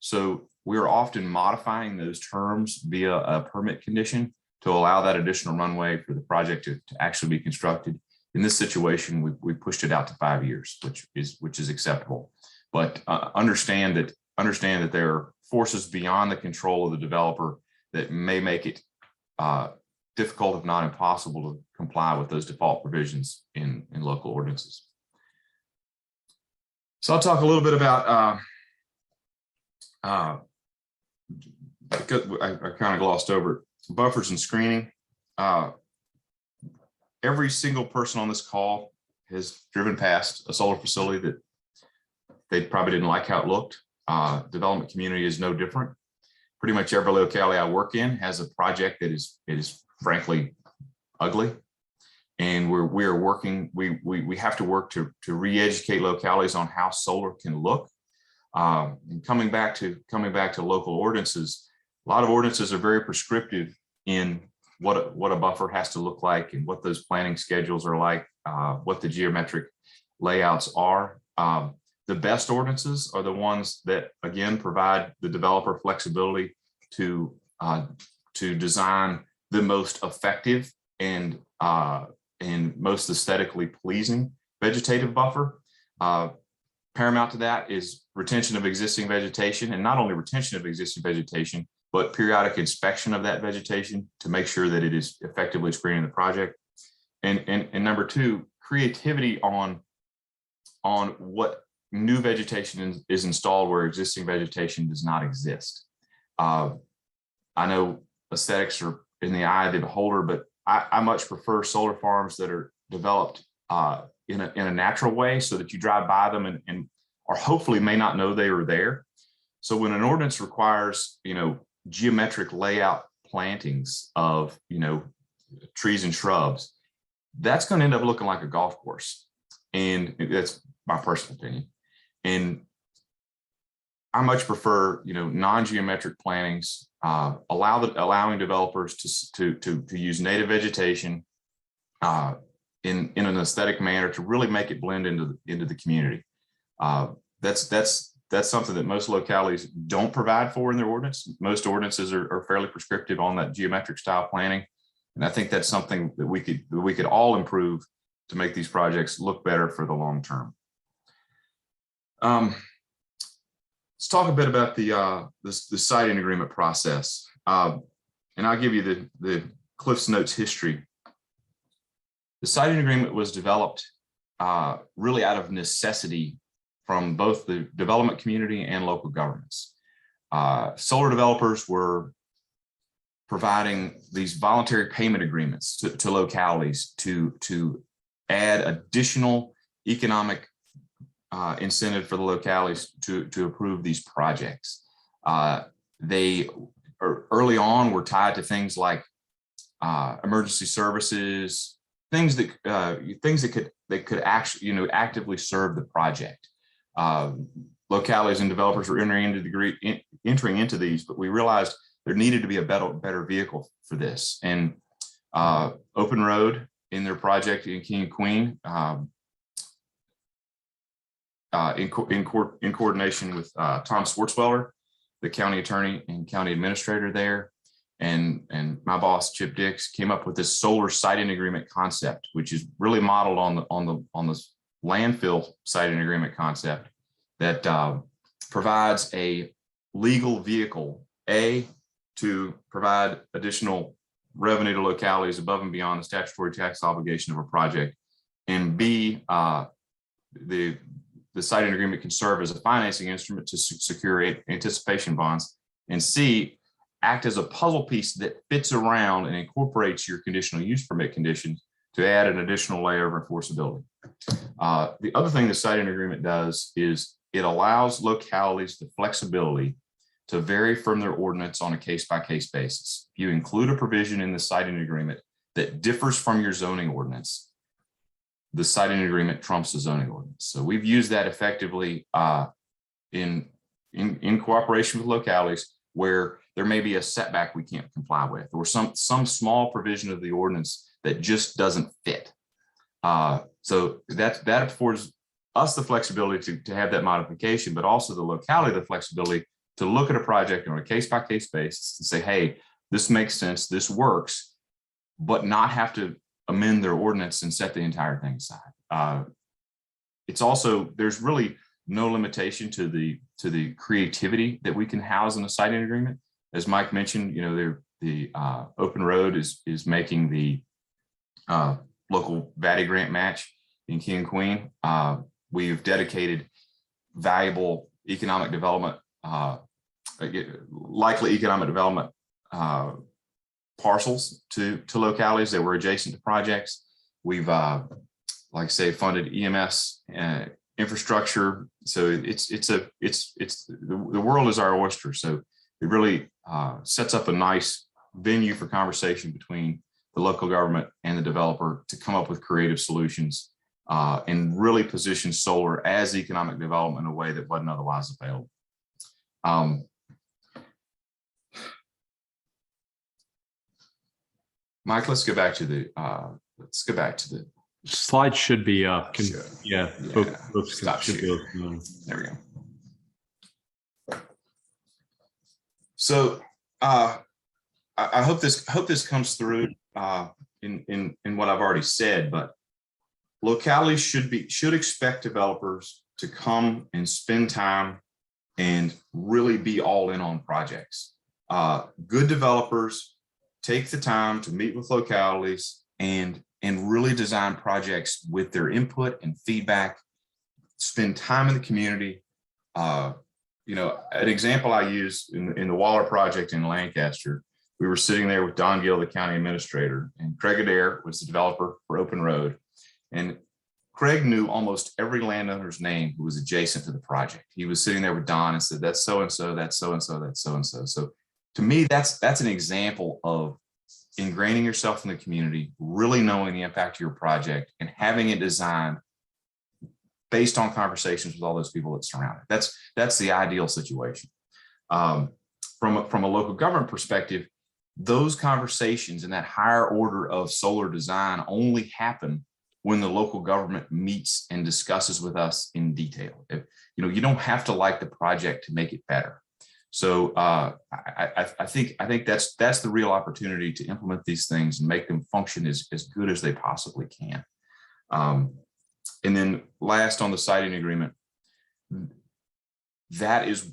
So we're often modifying those terms via a permit condition to allow that additional runway for the project to actually be constructed. In this situation, we pushed it out to 5 years, which is acceptable. But understand that there are forces beyond the control of the developer that may make it difficult, if not impossible, to comply with those default provisions in local ordinances. So I'll talk a little bit about because I kind of glossed over buffers and screening. Every single person on this call has driven past a solar facility that they probably didn't like how it looked. Development community is no different. Pretty much every locality I work in has a project that is frankly ugly. And we have to work to re-educate localities on how solar can look. And coming back to local ordinances, a lot of ordinances are very prescriptive in what a buffer has to look like and what those planning schedules are like, what the geometric layouts are. The best ordinances are the ones that, again, provide the developer flexibility to design the most effective and most aesthetically pleasing vegetative buffer. Paramount to that is retention of existing vegetation, and not only retention of existing vegetation, but periodic inspection of that vegetation to make sure that it is effectively screening the project. And number two, creativity on what new vegetation is installed where existing vegetation does not exist. I know aesthetics are in the eye of the beholder, but I much prefer solar farms that are developed in a natural way so that you drive by them and or hopefully may not know they are there. So when an ordinance requires, geometric layout plantings of, trees and shrubs, that's going to end up looking like a golf course. And that's my personal opinion. And I much prefer, non-geometric plantings, allowing developers to use native vegetation in an aesthetic manner to really make it blend into the community. That's something that most localities don't provide for in their ordinance. Most ordinances are fairly prescriptive on that geometric style planning. And I think that's something that we could all improve to make these projects look better for the long term. Let's talk a bit about the siting agreement process. And I'll give you the Cliff's Notes history. The siting agreement was developed really out of necessity from both the development community and local governments. Solar developers were providing these voluntary payment agreements to localities to add additional economic incentive for the localities to approve these projects. They early on were tied to things like emergency services, things that could actually actively serve the project. Localities and developers were entering into these, but we realized there needed to be a better vehicle for this. And Open Road in their project in King and Queen in coordination with Tom Swartzwelder, the county attorney and county administrator there, and my boss Chip Dix came up with this solar siting agreement concept, which is really modeled on the landfill siting agreement concept that provides a legal vehicle, to provide additional revenue to localities above and beyond the statutory tax obligation of a project, and B, the siting agreement can serve as a financing instrument to secure anticipation bonds, and C, act as a puzzle piece that fits around and incorporates your conditional use permit conditions to add an additional layer of enforceability. The other thing the siting agreement does is it allows localities the flexibility to vary from their ordinance on a case-by-case basis. If you include a provision in the siting agreement that differs from your zoning ordinance, the siting agreement trumps the zoning ordinance. So we've used that effectively in cooperation with localities where there may be a setback we can't comply with, or some small provision of the ordinance that just doesn't fit. So that affords us the flexibility to have that modification, but also the locality the flexibility to look at a project on a case-by-case basis and say, hey, this makes sense, this works, but not have to amend their ordinance and set the entire thing aside. It's also, there's really no limitation to the creativity that we can house in a siting agreement. As Mike mentioned, the Open Road is making the local VATI grant match in King and Queen. We've dedicated valuable economic development, likely economic development parcels to localities that were adjacent to projects. We've, like I say, funded EMS infrastructure. So the world is our oyster. So it really sets up a nice venue for conversation between the local government and the developer to come up with creative solutions and really position solar as economic development in a way that wasn't otherwise available. Mike, let's go back to the slide should be up. Yeah. Folks Stop should share. be There we go. So I hope this comes through in what I've already said, but localities should expect developers to come and spend time and really be all in on projects. Good developers take the time to meet with localities and really design projects with their input and feedback, spend time in the community. An example I use in the Waller project in Lancaster, we were sitting there with Don Gill, the county administrator, and Craig Adair was the developer for Open Road. And Craig knew almost every landowner's name who was adjacent to the project. He was sitting there with Don and said, that's so-and-so, that's so-and-so, that's so-and-so. So to me, that's an example of ingraining yourself in the community, really knowing the impact of your project and having it designed based on conversations with all those people that surround it. That's the ideal situation. From a local government perspective, those conversations and that higher order of solar design only happen when the local government meets and discusses with us in detail. You don't have to like the project to make it better. So I think that's the real opportunity to implement these things and make them function as good as they possibly can. And then last, on the siting agreement, that is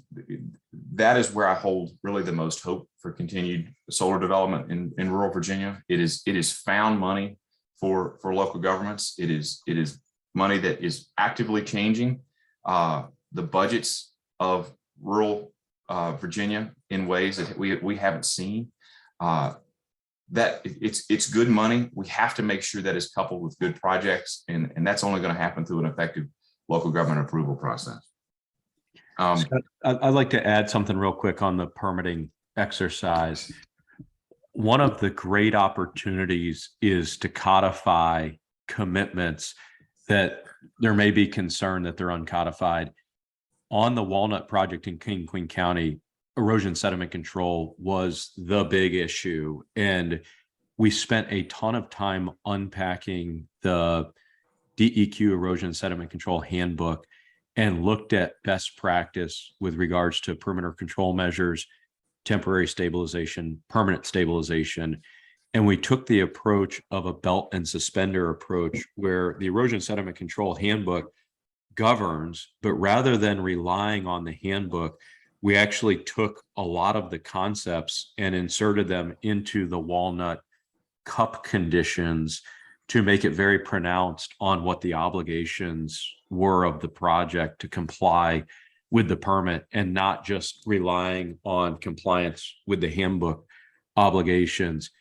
where I hold really the most hope for continued solar development in rural Virginia. It is found money for local governments. It is money that is actively changing the budgets of rural Virginia in ways that we haven't seen. That it's good money. We have to make sure that is coupled with good projects, and that's only going to happen through an effective local government approval process. Scott, I'd like to add something real quick on the permitting exercise. One of the great opportunities is to codify commitments that there may be concern that they're uncodified. On the Walnut project in King and Queen County, erosion sediment control was the big issue. And we spent a ton of time unpacking the DEQ erosion sediment control handbook. and looked at best practice with regards to perimeter control measures, temporary stabilization, permanent stabilization. And we took the approach of a belt and suspender approach where the erosion sediment control handbook governs, but rather than relying on the handbook, we actually took a lot of the concepts and inserted them into the walnut cup conditions to make it very pronounced on what the obligations were of the project to comply with the permit, and not just relying on compliance with the handbook obligations.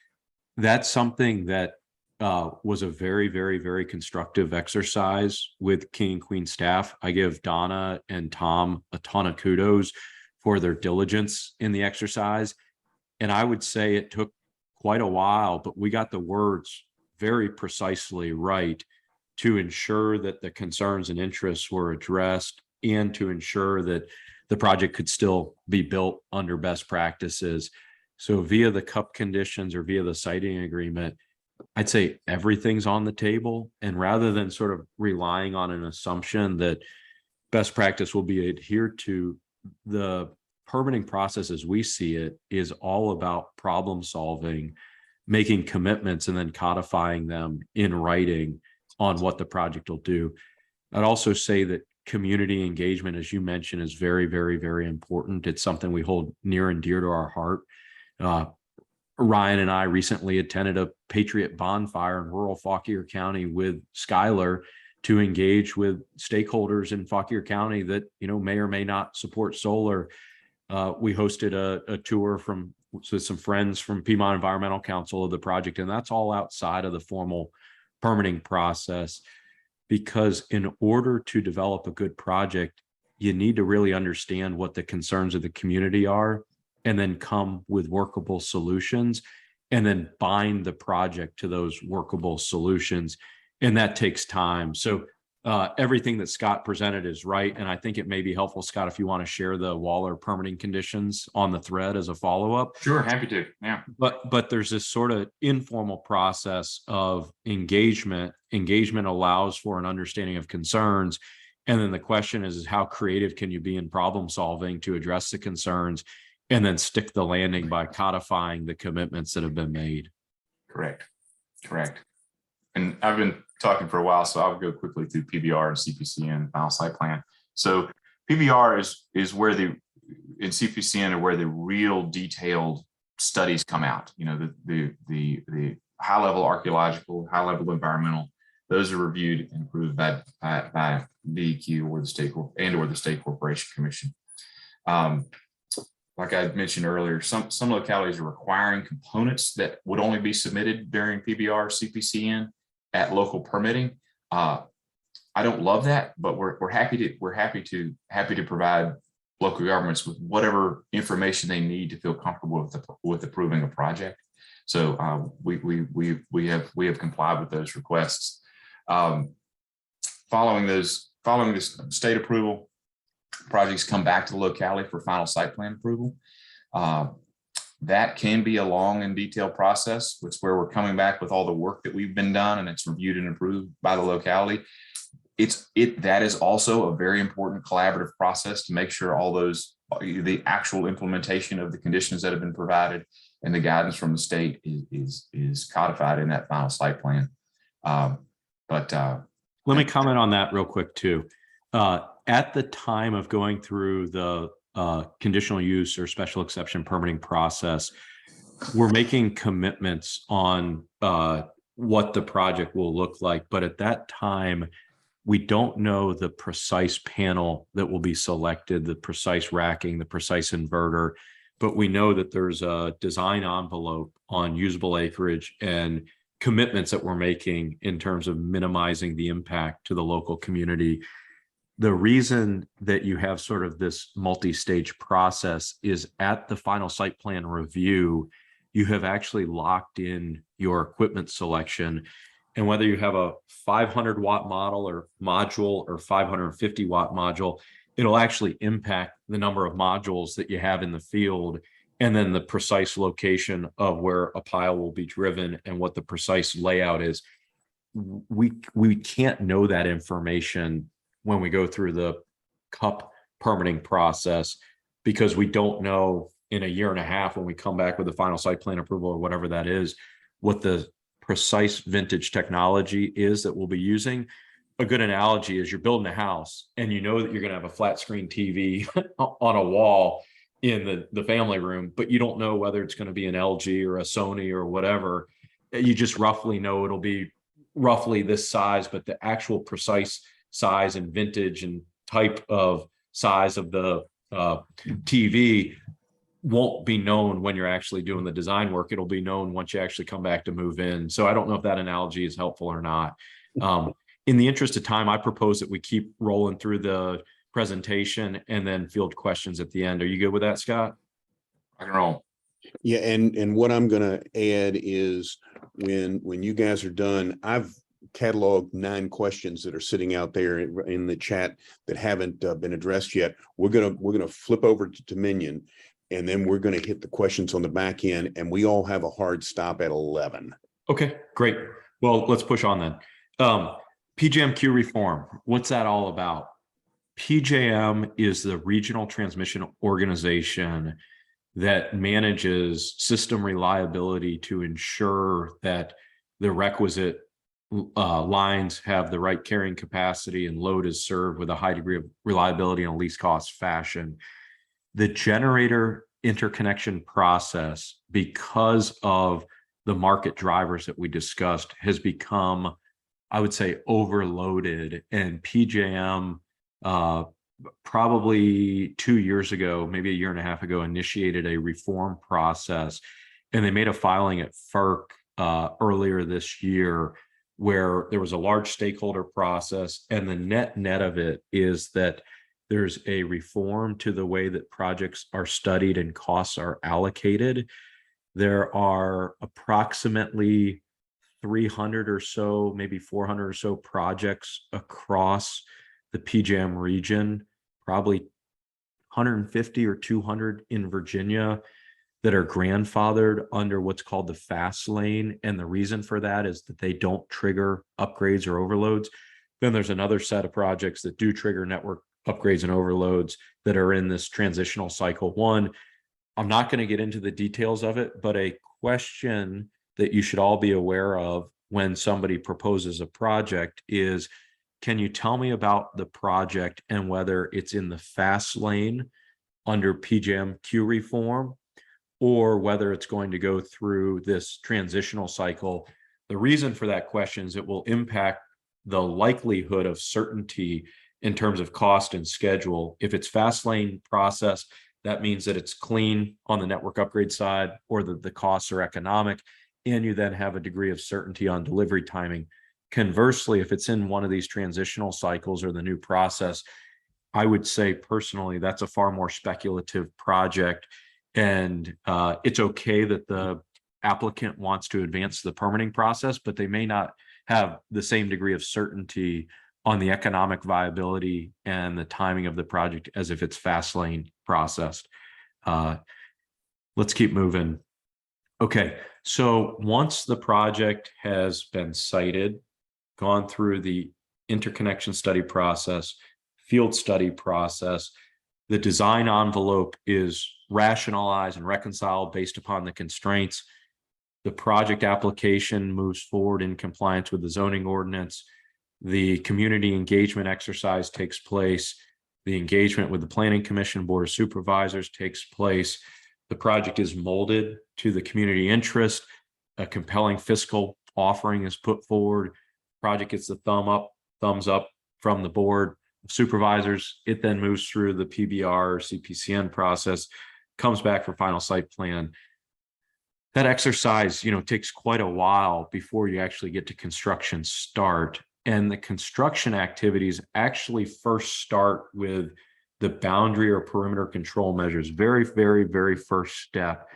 That's something that was a very, very, very constructive exercise with King and Queen staff. I give Donna and Tom a ton of kudos for their diligence in the exercise. And I would say it took quite a while, but we got the words very precisely right to ensure that the concerns and interests were addressed, and to ensure that the project could still be built under best practices. So via the cup conditions or via the siting agreement, I'd say everything's on the table. And rather than sort of relying on an assumption that best practice will be adhered to, the permitting process as we see it is all about problem solving, making commitments, and then codifying them in writing on what the project will do. I'd also say that community engagement, as you mentioned, is very, very, very important. It's something we hold near and dear to our heart. Ryan and I recently attended a Patriot bonfire in rural Fauquier County with Skylar to engage with stakeholders in Fauquier County that, may or may not support solar. We hosted a tour with some friends from Piedmont Environmental Council of the project, and that's all outside of the formal permitting process. Because in order to develop a good project, you need to really understand what the concerns of the community are, and then come with workable solutions, and then bind the project to those workable solutions. And that takes time. So everything that Scott presented is right. And I think it may be helpful, Scott, if you want to share the Waller permitting conditions on the thread as a follow-up. Sure, happy to. Yeah. But there's this sort of informal process of engagement. Engagement allows for an understanding of concerns. And then the question is how creative can you be in problem solving to address the concerns, and then stick the landing by codifying the commitments that have been made. Correct. And I've been talking for a while, so I'll go quickly through PBR and CPCN final site plan. So PBR is where in CPCN are where the real detailed studies come out. The high level archaeological, high level environmental, those are reviewed and approved by DEQ or the state corporation commission. Like I mentioned earlier, some localities are requiring components that would only be submitted during PBR CPCN at local permitting. I don't love that, but we're happy to provide local governments with whatever information they need to feel comfortable with approving a project. So we have complied with those requests. Following this state approval, projects come back to the locality for final site plan approval. That can be a long and detailed process. It's where we're coming back with all the work that we've been done, and it's reviewed and approved by the locality. That is also a very important collaborative process to make sure all the actual implementation of the conditions that have been provided and the guidance from the state is codified in that final site plan. Let me comment on that real quick too. At the time of going through the conditional use or special exception permitting process, we're making commitments on what the project will look like. But at that time, we don't know the precise panel that will be selected, the precise racking, the precise inverter, but we know that there's a design envelope on usable acreage and commitments that we're making in terms of minimizing the impact to the local community. The reason that you have sort of this multi-stage process is at the final site plan review, you have actually locked in your equipment selection. And whether you have a 500 watt model or module or 550 watt module, it'll actually impact the number of modules that you have in the field, and then the precise location of where a pile will be driven and what the precise layout is. We can't know that information when we go through the cup permitting process, because we don't know in a year and a half when we come back with the final site plan approval or whatever that is, what the precise vintage technology is that we'll be using. A good analogy is you're building a house and you know that you're going to have a flat screen TV on a wall in the family room, but you don't know whether it's going to be an LG or a Sony or whatever. You just roughly know it'll be roughly this size, but the actual precise size and vintage and type of size of the TV won't be known when you're actually doing the design work. It'll be known once you actually come back to move in. So I don't know if that analogy is helpful or not. In the interest of time, I propose that we keep rolling through the presentation and then field questions at the end. Are you good with that, Scott? I can roll. Yeah, and what I'm gonna add is when you guys are done, I've cataloged 9 questions that are sitting out there in the chat that haven't been addressed yet. We're gonna flip over to Dominion, and then we're gonna hit the questions on the back end, and we all have a hard stop at 11. Okay, great. Well, let's push on then. PJM reform, what's that all about? PJM is the regional transmission organization that manages system reliability to ensure that the requisite lines have the right carrying capacity and load is served with a high degree of reliability in a least cost fashion. The generator interconnection process, because of the market drivers that we discussed, has become, I would say, overloaded. And PJM probably 2 years ago, maybe a year and a half ago, initiated a reform process, and they made a filing at FERC earlier this year where there was a large stakeholder process, and the net of it is that there's a reform to the way that projects are studied and costs are allocated. There are approximately 300 or so, maybe 400 or so projects across the PJM region, probably 150 or 200 in Virginia, that are grandfathered under what's called the fast lane. And the reason for that is that they don't trigger upgrades or overloads. Then there's another set of projects that do trigger network upgrades and overloads that are in this transitional cycle 1. I'm not going to get into the details of it, but a question that you should all be aware of when somebody proposes a project is, can you tell me about the project and whether it's in the fast lane under PJM queue reform, or whether it's going to go through this transitional cycle? The reason for that question is it will impact the likelihood of certainty in terms of cost and schedule. If it's fast lane process, that means that it's clean on the network upgrade side, or the costs are economic, and you then have a degree of certainty on delivery timing. Conversely, if it's in one of these transitional cycles or the new process, I would say personally, that's a far more speculative project. And it's okay that the applicant wants to advance the permitting process, but they may not have the same degree of certainty on the economic viability and the timing of the project as if it's fast lane processed. Let's keep moving. Okay, so once the project has been sited, gone through the interconnection study process, field study process, the design envelope is rationalized and reconciled based upon the constraints. The project application moves forward in compliance with the zoning ordinance. The community engagement exercise takes place. The engagement with the Planning Commission, Board of Supervisors takes place. The project is molded to the community interest. A compelling fiscal offering is put forward. Project gets the thumbs up from the Board of Supervisors. It then moves through the PBR or CPCN process, comes back for final site plan. That exercise, takes quite a while before you actually get to construction start. And the construction activities actually first start with the boundary or perimeter control measures. Very, very, very first step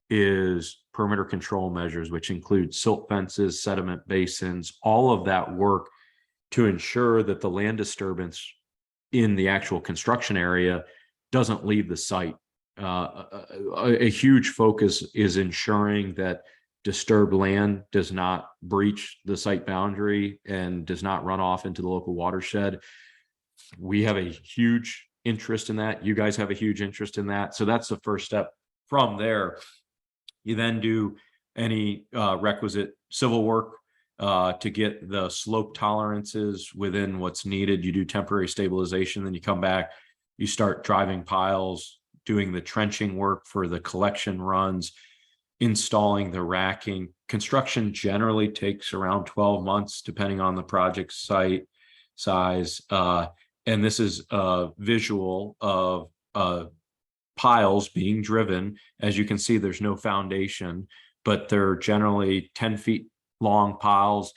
is perimeter control measures, which include silt fences, sediment basins, all of that work to ensure that the land disturbance in the actual construction area doesn't leave the site. A huge focus is ensuring that disturbed land does not breach the site boundary and does not run off into the local watershed. We have a huge interest in that. You guys have a huge interest in that. So that's the first step. From there, you then do any requisite civil work to get the slope tolerances within what's needed. You do temporary stabilization, then you come back, you start driving piles, doing the trenching work for the collection runs, installing the racking. Construction generally takes around 12 months, depending on the project site size. And this is a visual of piles being driven. As you can see, there's no foundation, but they're generally 10 feet long piles,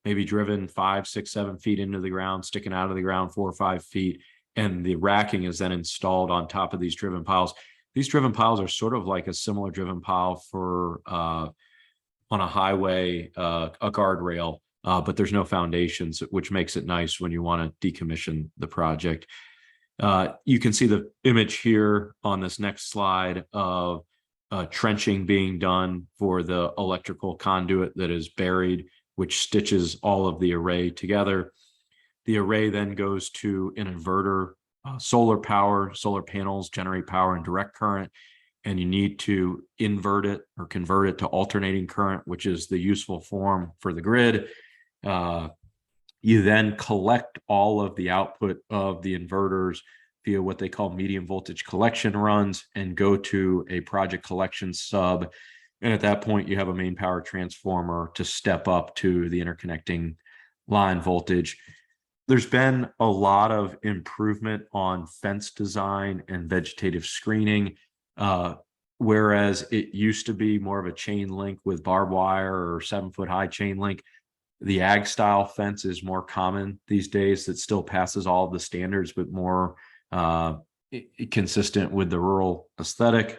maybe driven 5, 6, 7 feet into the ground, sticking out of the ground 4 or 5 feet. And the racking is then installed on top of these driven piles. These driven piles are sort of like a similar driven pile for on a highway, a guardrail, but there's no foundations, which makes it nice when you want to decommission the project. You can see the image here on this next slide of trenching being done for the electrical conduit that is buried, which stitches all of the array together. The array then goes to an inverter, solar power. Solar panels generate power in direct current, and you need to invert it or convert it to alternating current, which is the useful form for the grid. You then collect all of the output of the inverters via what they call medium voltage collection runs and go to a project collection sub. And at that point, you have a main power transformer to step up to the interconnecting line voltage. There's been a lot of improvement on fence design and vegetative screening, whereas it used to be more of a chain link with barbed wire or 7-foot high chain link. The ag style fence is more common these days. That still passes all of the standards, but more consistent with the rural aesthetic.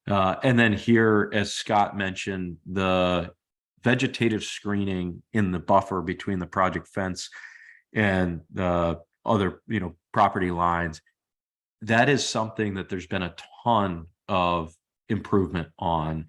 And then here, as Scott mentioned, the vegetative screening in the buffer between the project fence and the other, property lines, that is something that there's been a ton of improvement on.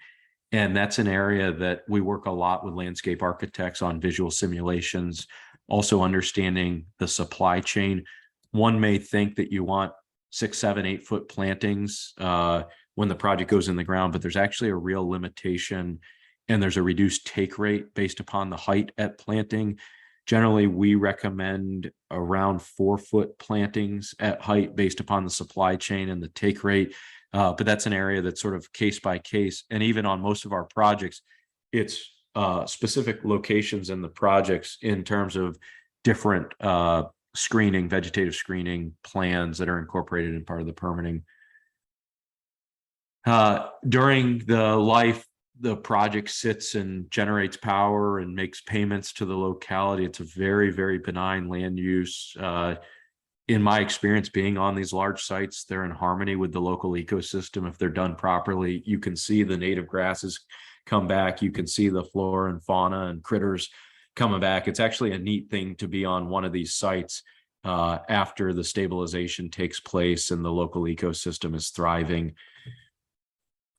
And that's an area that we work a lot with landscape architects on visual simulations, also understanding the supply chain. One may think that you want 6, 7, 8 foot plantings when the project goes in the ground, but there's actually a real limitation, and there's a reduced take rate based upon the height at planting. Generally, we recommend around 4 foot plantings at height based upon the supply chain and the take rate. But that's an area that's sort of case by case. And even on most of our projects, it's specific locations in the projects in terms of different screening, vegetative screening plans that are incorporated in part of the permitting. During the life, the project sits and generates power and makes payments to the locality. It's a very, very benign land use. In my experience, being on these large sites, they're in harmony with the local ecosystem. If they're done properly, you can see the native grasses come back. You can see the flora and fauna and critters coming back. It's actually a neat thing to be on one of these sites after the stabilization takes place and the local ecosystem is thriving.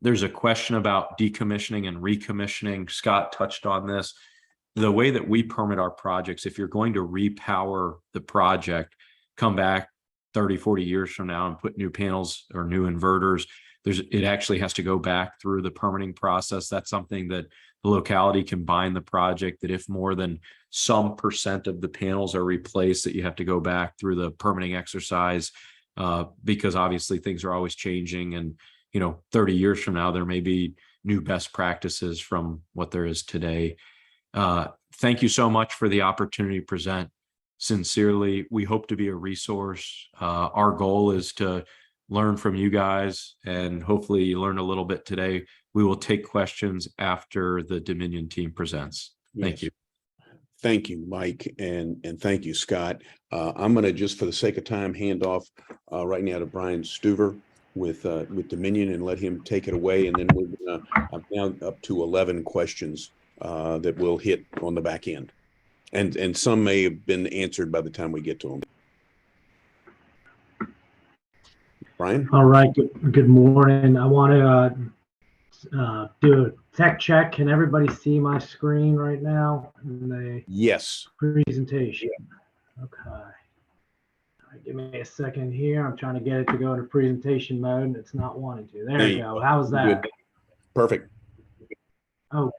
There's a question about decommissioning and recommissioning. Scott touched on this. The way that we permit our projects, if you're going to repower the project, come back 30, 40 years from now and put new panels or new inverters, it actually has to go back through the permitting process. That's something that the locality can bind the project, that if more than some percent of the panels are replaced, that you have to go back through the permitting exercise because obviously things are always changing. And 30 years from now, there may be new best practices from what there is today. Thank you so much for the opportunity to present. Sincerely, we hope to be a resource. Our goal is to learn from you guys, and hopefully you learned a little bit today. We will take questions after the Dominion team presents. Thank you. Thank you, Mike, and thank you, Scott. I'm going to, just for the sake of time, hand off right now to Brian Stuver with Dominion and let him take it away. And then I'm now up to 11 questions that we'll hit on the back end. And some may have been answered by the time we get to them. Brian? All right, good morning. I want to do a tech check. Can everybody see my screen right now in the Yes. presentation? Okay. Give me a second here. I'm trying to get it to go into presentation mode and it's not wanting to. There There you you go. go. How's that? Good. Perfect. Oh,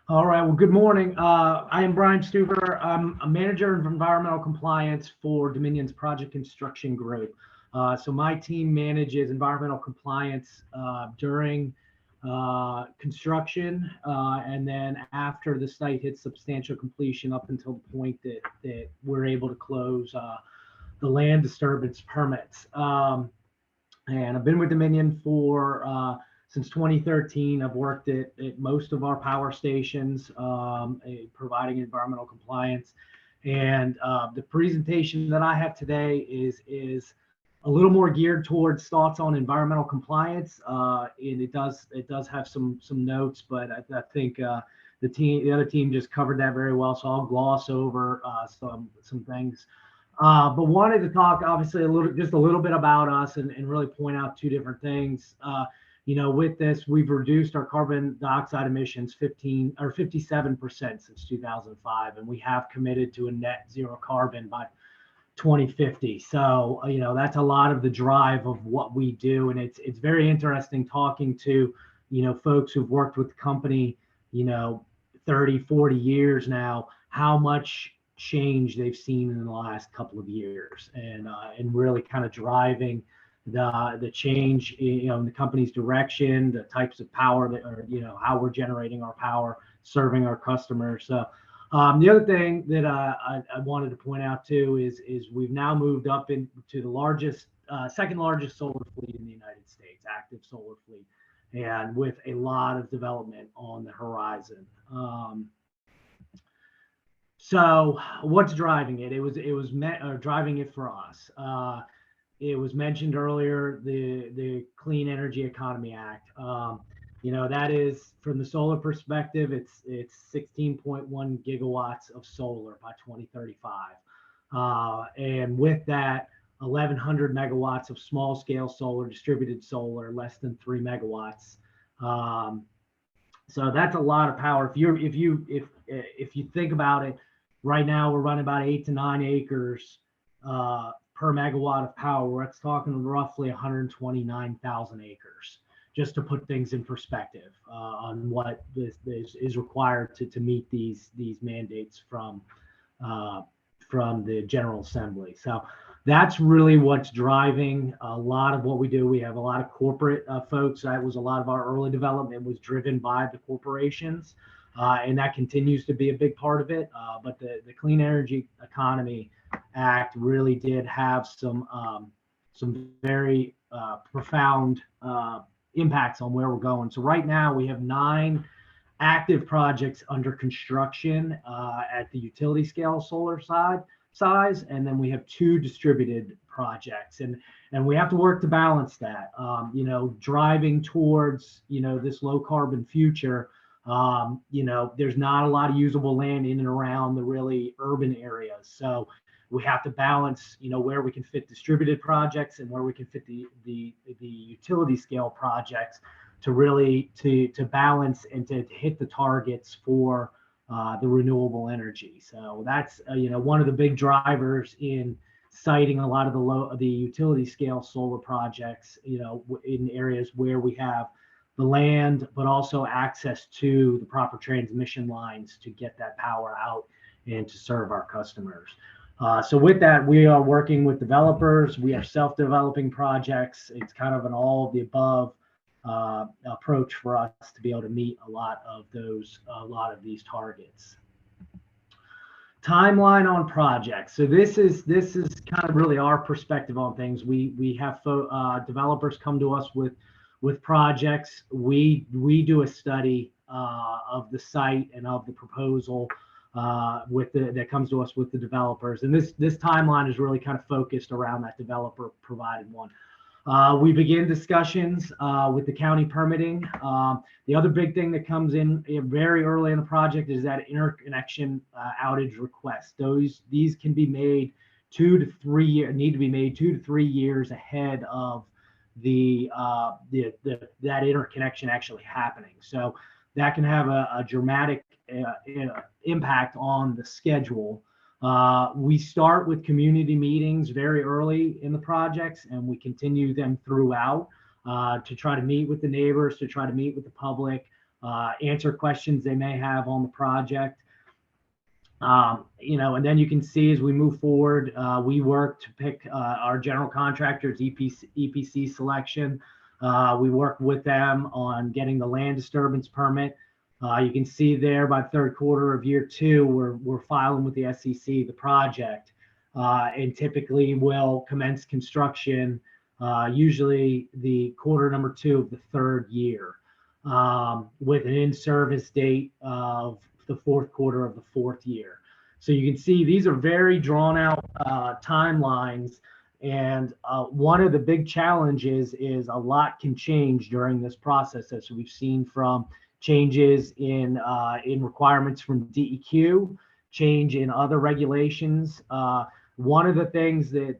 all right. Well, good morning. I am Brian Stuber. I'm a manager of environmental compliance for Dominion's project construction group. So my team manages environmental compliance during construction and then after the site hits substantial completion up until the point that we're able to close the land disturbance permits. And I've been with Dominion for since 2013. I've worked at most of our power stations, providing environmental compliance. And the presentation that I have today is a little more geared towards thoughts on environmental compliance. And it does have some notes, but I think the other team just covered that very well. So I'll gloss over some things. But wanted to talk obviously just a little bit about us and really point out two different things. With this, we've reduced our carbon dioxide emissions 57% since 2005, and we have committed to a net zero carbon by 2050. So, that's a lot of the drive of what we do. And it's very interesting talking to, folks who've worked with the company, 30, 40 years now, how much change they've seen in the last couple of years and really kind of driving the change in the company's direction, the types of power that are, how we're generating our power, serving our customers. So the other thing that I wanted to point out too is we've now moved up into the second largest solar fleet in the United States, active solar fleet, and with a lot of development on the horizon. So what's driving it? It was driving it for us. It was mentioned earlier, the Clean Energy Economy Act. That is, from the solar perspective, it's 16.1 gigawatts of solar by 2035. And with that, 1,100 megawatts of small scale solar, distributed solar, less than 3 megawatts. So that's a lot of power. If you think about it, right now we're running about 8 to 9 acres per megawatt of power. We're talking roughly 129,000 acres, just to put things in perspective on what this is required to meet these mandates from the General Assembly. So that's really what's driving a lot of what we do. We have a lot of corporate folks. That was a lot of our early development was driven by the corporations, and that continues to be a big part of it. But the Clean Energy Economy Act really did have some very profound impacts on where we're going. So right now we have 9 active projects under construction at the utility scale solar size, and then we have 2 distributed projects, and we have to work to balance that. Driving towards this low carbon future. There's not a lot of usable land in and around the really urban areas, so we have to balance, where we can fit distributed projects and where we can fit the utility scale projects to really to balance and to hit the targets for the renewable energy. So that's one of the big drivers in citing a lot of the utility scale solar projects, in areas where we have the land, but also access to the proper transmission lines to get that power out and to serve our customers. So with that, we are working with developers. We are self-developing projects. It's kind of an all of the above approach for us to be able to meet a lot of these targets. Timeline on projects. So this is kind of really our perspective on things. We have developers come to us with projects. We do a study of the site and of the proposal that comes to us with the developers, and this timeline is really kind of focused around that developer provided one. We begin discussions with the county permitting. The other big thing that comes in very early in the project is that interconnection outage request. These can be made 2 to 3 years, need to be made 2 to 3 years ahead of that interconnection actually happening. So that can have a dramatic impact on the schedule. We start with community meetings very early in the projects, and we continue them throughout to try to meet with the neighbors, to try to meet with the public, answer questions they may have on the project. And then you can see as we move forward, we work to pick our general contractors, EPC selection. We work with them on getting the land disturbance permit. You can see there by third quarter of year 2, we're filing with the SEC the project, and typically will commence construction usually the quarter number 2 of the 3rd year, with an in-service date of the 4th quarter of the 4th year. So you can see these are very drawn out timelines. And one of the big challenges is a lot can change during this process, as we've seen from changes in requirements from DEQ, change in other regulations. One of the things that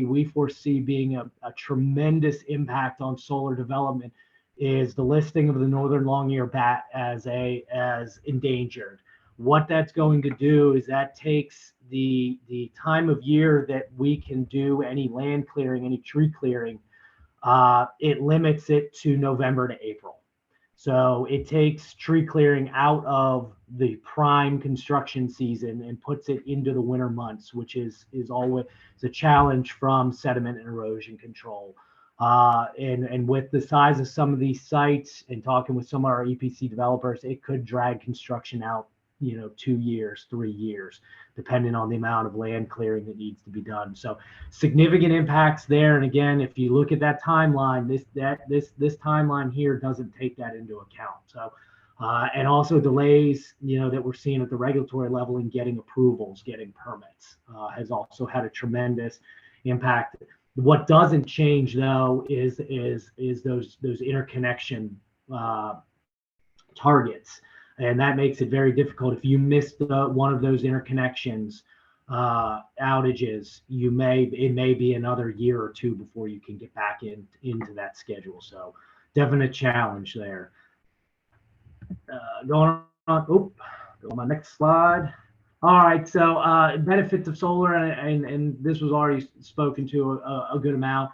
we foresee being a tremendous impact on solar development is the listing of the northern long-eared bat as endangered. What that's going to do is that takes the time of year that we can do any land clearing, any tree clearing, it limits it to November to April. So it takes tree clearing out of the prime construction season and puts it into the winter months, which is always a challenge from sediment and erosion control. And with the size of some of these sites and talking with some of our EPC developers, it could drag construction out 2 years, 3 years, depending on the amount of land clearing that needs to be done. So significant impacts there. And again, if you look at that timeline, this timeline here doesn't take that into account. So and also delays, that we're seeing at the regulatory level in getting approvals, getting permits, has also had a tremendous impact. What doesn't change though is those interconnection targets. And that makes it very difficult. If you miss one of those interconnections outages, it may be another year or 2 before you can get back into that schedule. So definite challenge there. Going on, go on my next slide. All right, so benefits of solar, and this was already spoken to a good amount.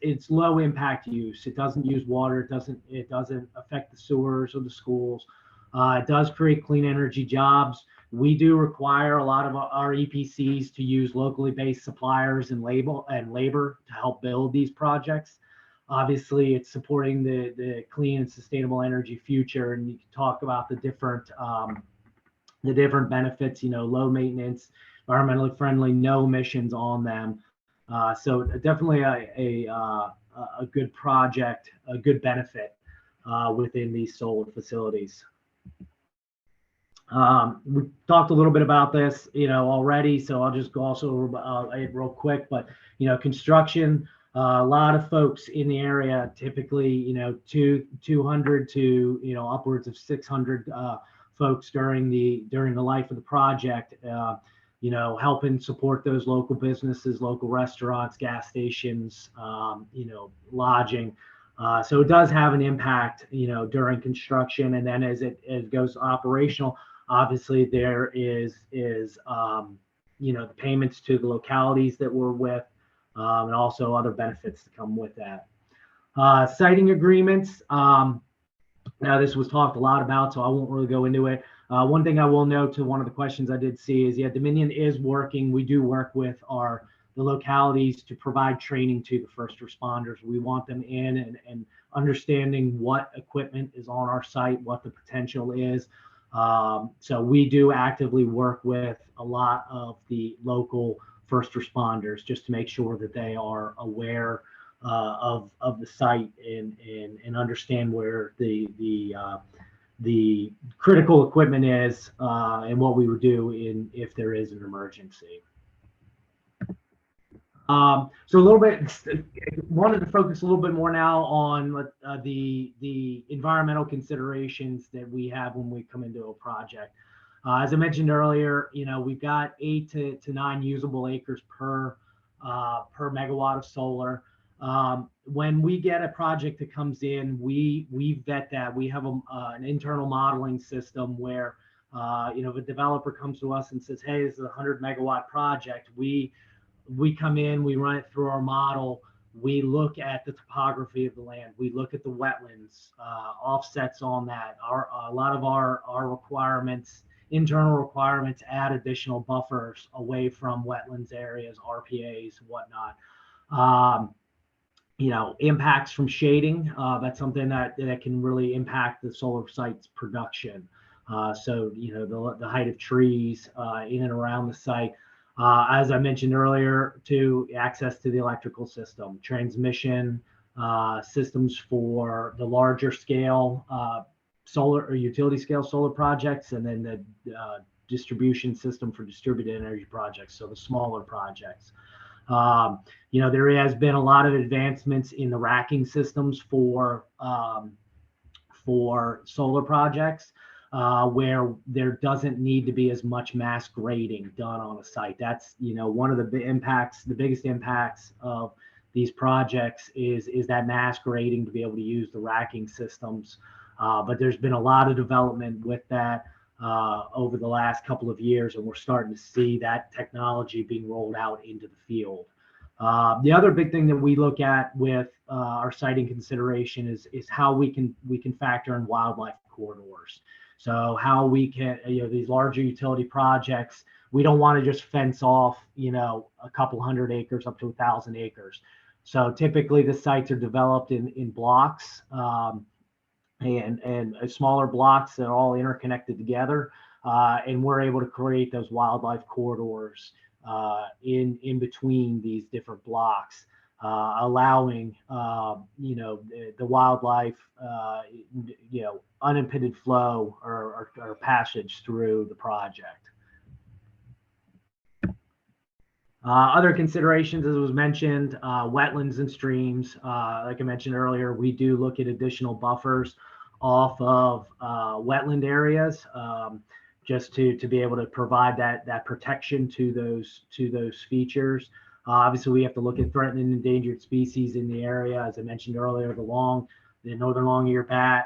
It's low impact use. It doesn't use water. It doesn't affect the sewers or the schools. It does create clean energy jobs. We do require a lot of our EPCs to use locally based suppliers and labor to help build these projects. Obviously, it's supporting the clean and sustainable energy future, and you can talk about the different benefits. Low maintenance, environmentally friendly, no emissions on them. So definitely a good project, a good benefit within these solar facilities. We talked a little bit about this, already, so I'll just go also real quick. But construction, a lot of folks in the area, typically 200 to upwards of 600 folks during the life of the project. Helping support those local businesses, local restaurants, gas stations, lodging. So it does have an impact, during construction. And then as it goes operational, obviously there is the payments to the localities that we're with, and also other benefits that come with that. Siting agreements. Now this was talked a lot about, so I won't really go into it. One thing I will note to one of the questions I did see is, Dominion is working. We do work with the localities to provide training to the first responders. We want them in and understanding what equipment is on our site, what the potential is. So we do actively work with a lot of the local first responders just to make sure that they are aware of the site and understand where the critical equipment is, and what we would do if there is an emergency. So a little bit, wanted to focus a little bit more now on the environmental considerations that we have when we come into a project. As I mentioned earlier, we've got 8 to 9 usable acres per megawatt of solar. When we get a project that comes in, we vet that. We have an internal modeling system where If a developer comes to us and says, hey, this is a 100 megawatt project, we come in, we run it through our model. We look at the topography of the land. We look at the wetlands, offsets on that. A lot of our requirements, internal requirements, add additional buffers away from wetlands areas, RPAs, whatnot. Impacts from shading. That's something that can really impact the solar site's production. The height of trees in and around the site. As I mentioned earlier, to access to the electrical system, transmission systems for the larger scale solar or utility scale solar projects, and then the distribution system for distributed energy projects, so the smaller projects. There has been a lot of advancements in the racking systems for solar projects. Where there doesn't need to be as much mass grading done on a site. That's one of the biggest impacts of these projects is that mass grading to be able to use the racking systems. But there's been a lot of development with that over the last couple of years, and we're starting to see that technology being rolled out into the field. The other big thing that we look at with our siting consideration is how we can factor in wildlife corridors. So how we can, these larger utility projects, we don't want to just fence off, a couple hundred acres up to 1,000 acres. So typically the sites are developed in blocks and smaller blocks that are all interconnected together. And we're able to create those wildlife corridors in between these different blocks, allowing the wildlife unimpeded flow or passage through the project. Other considerations, as was mentioned, wetlands and streams. Like I mentioned earlier, we do look at additional buffers off of wetland areas, just to be able to provide that protection to those features. Obviously, we have to look at threatened and endangered species in the area. As I mentioned earlier, the northern long-eared bat,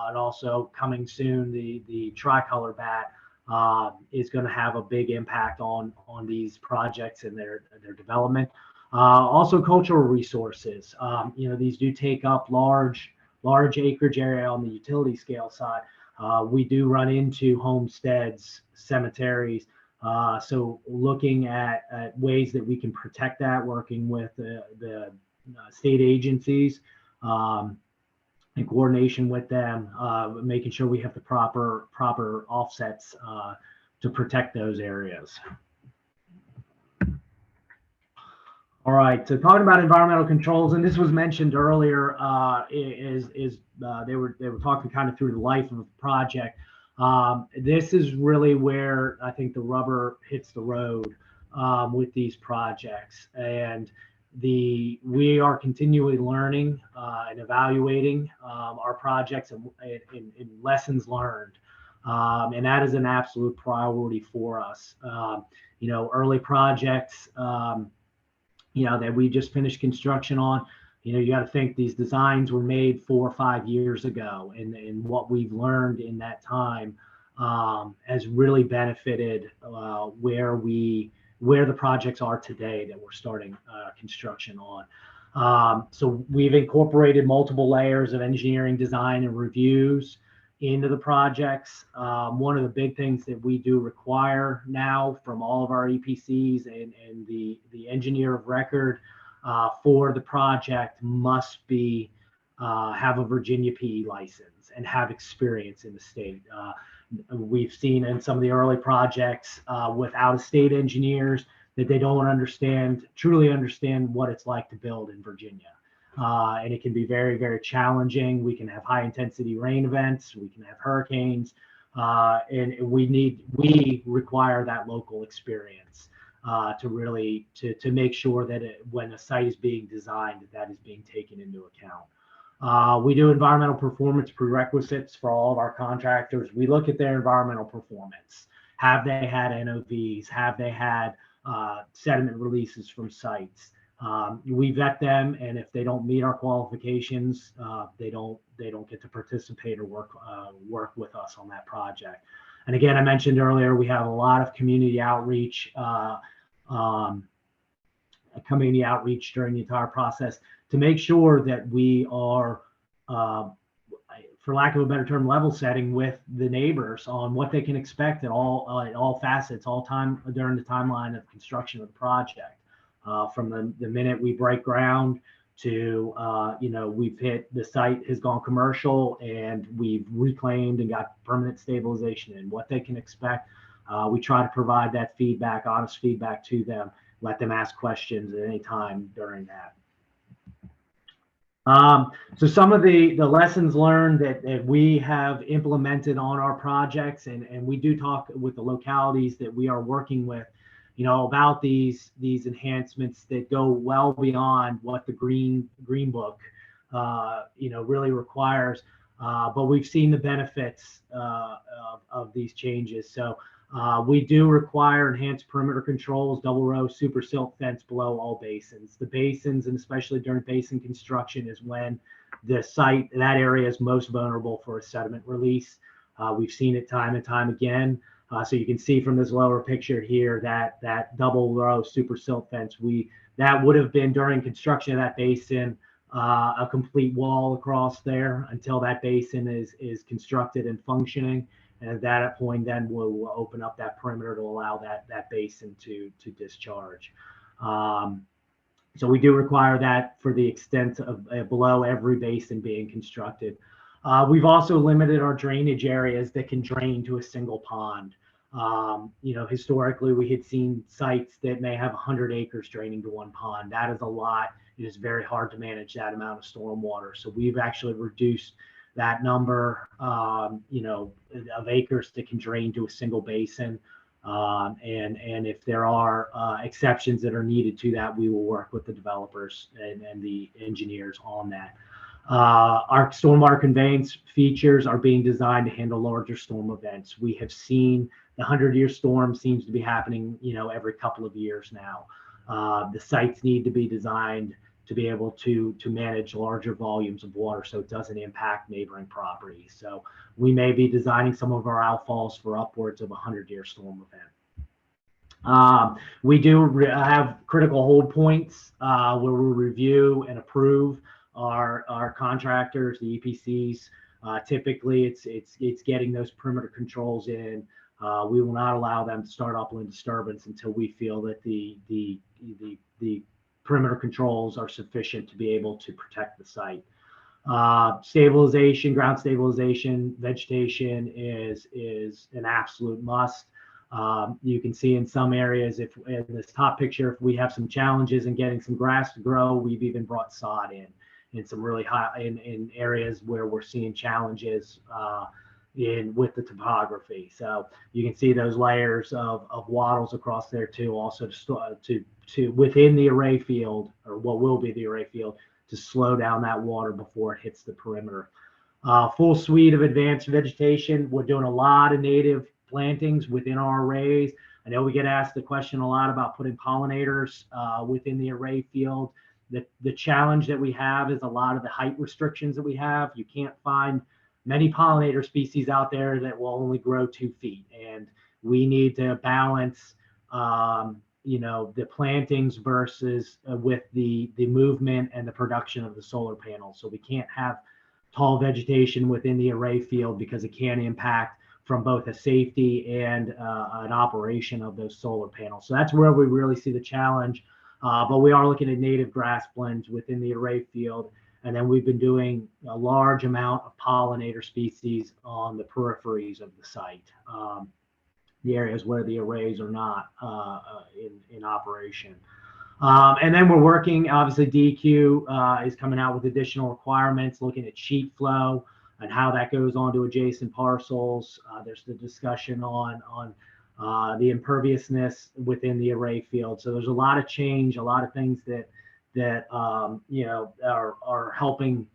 and also coming soon, the tricolor bat is going to have a big impact on these projects and their development. Also, cultural resources. These do take up large acreage area on the utility scale side. We do run into homesteads, cemeteries. So looking at ways that we can protect that, working with the state agencies in coordination with them, making sure we have the proper offsets to protect those areas. All right, so talking about environmental controls, and this was mentioned earlier, they were talking kind of through the life of the project. This is really where I think the rubber hits the road with these projects, and we are continually learning and evaluating our projects and lessons learned, and that is an absolute priority for us. Early projects that we just finished construction on, you got to think these designs were made 4 or 5 years ago, and what we've learned in that time has really benefited where the projects are today that we're starting construction on. So we've incorporated multiple layers of engineering design and reviews into the projects. One of the big things that we do require now from all of our EPCs and the engineer of record for the project must be have a Virginia PE license and have experience in the state. We've seen in some of the early projects with out-of-state engineers that they don't truly understand what it's like to build in Virginia. And it can be very, very challenging. We can have high intensity rain events. We can have hurricanes, and we require that local experience to really to make sure that when a site is being designed, that is being taken into account. We do environmental performance prerequisites for all of our contractors. We look at their environmental performance. Have they had NOVs? Have they had sediment releases from sites? We vet them, and if they don't meet our qualifications, they don't get to participate or work with us on that project. And again, I mentioned earlier, we have a lot of community outreach during the entire process to make sure that we are, for lack of a better term, level setting with the neighbors on what they can expect at all facets, all time during the timeline of construction of the project. From the minute we break ground to, we've hit, the site has gone commercial and we've reclaimed and got permanent stabilization and what they can expect. We try to provide that feedback, honest feedback to them, let them ask questions at any time during that. So some of the lessons learned that we have implemented on our projects, and we do talk with the localities that we are working with, about these enhancements that go well beyond what the green book, really requires. But we've seen the benefits of these changes. So we do require enhanced perimeter controls, double row super silt fence below all basins. The basins, and especially during basin construction, is when the site, that area, is most vulnerable for a sediment release. We've seen it time and time again. So you can see from this lower picture here that double row super silt fence, that would have been during construction of that basin a complete wall across there until that basin is constructed and functioning. And at that point, then we'll open up that perimeter to allow that basin to discharge. So we do require that for the extent of below every basin being constructed. We've also limited our drainage areas that can drain to a single pond. Historically, we had seen sites that may have 100 acres draining to one pond. That is a lot. It is very hard to manage that amount of storm water. So we've actually reduced that number, of acres that can drain to a single basin. And if there are exceptions that are needed to that, we will work with the developers and the engineers on that. Our stormwater conveyance features are being designed to handle larger storm events. We have seen the 100-year storm seems to be happening, every couple of years now. The sites need to be designed to be able to manage larger volumes of water so it doesn't impact neighboring properties. So we may be designing some of our outfalls for upwards of a 100-year storm event. We do have critical hold points where we review and approve our contractors, the EPCs. Typically, it's getting those perimeter controls in. We will not allow them to start upland disturbance until we feel that the perimeter controls are sufficient to be able to protect the site. Stabilization, ground stabilization, vegetation is an absolute must. You can see in some areas, if in this top picture, if we have some challenges in getting some grass to grow, we've even brought sod in some really high in areas where we're seeing challenges with the topography. So you can see those layers of wattles across there too, also to within the array field, or what will be the array field, to slow down that water before it hits the perimeter. Full suite of advanced vegetation. We're doing a lot of native plantings within our arrays. I know we get asked the question a lot about putting pollinators within the array field. The challenge that we have is a lot of the height restrictions that we have. You can't find many pollinator species out there that will only grow 2 feet. And we need to balance, the plantings versus with the movement and the production of the solar panels. So we can't have tall vegetation within the array field because it can impact from both a safety and an operation of those solar panels. So that's where we really see the challenge. But we are looking at native grass blends within the array field. And then we've been doing a large amount of pollinator species on the peripheries of the site, the areas where the arrays are not in operation. And then we're working, obviously DEQ is coming out with additional requirements, looking at sheet flow and how that goes on to adjacent parcels. There's the discussion on the imperviousness within the array field. So there's a lot of change, a lot of things that are helping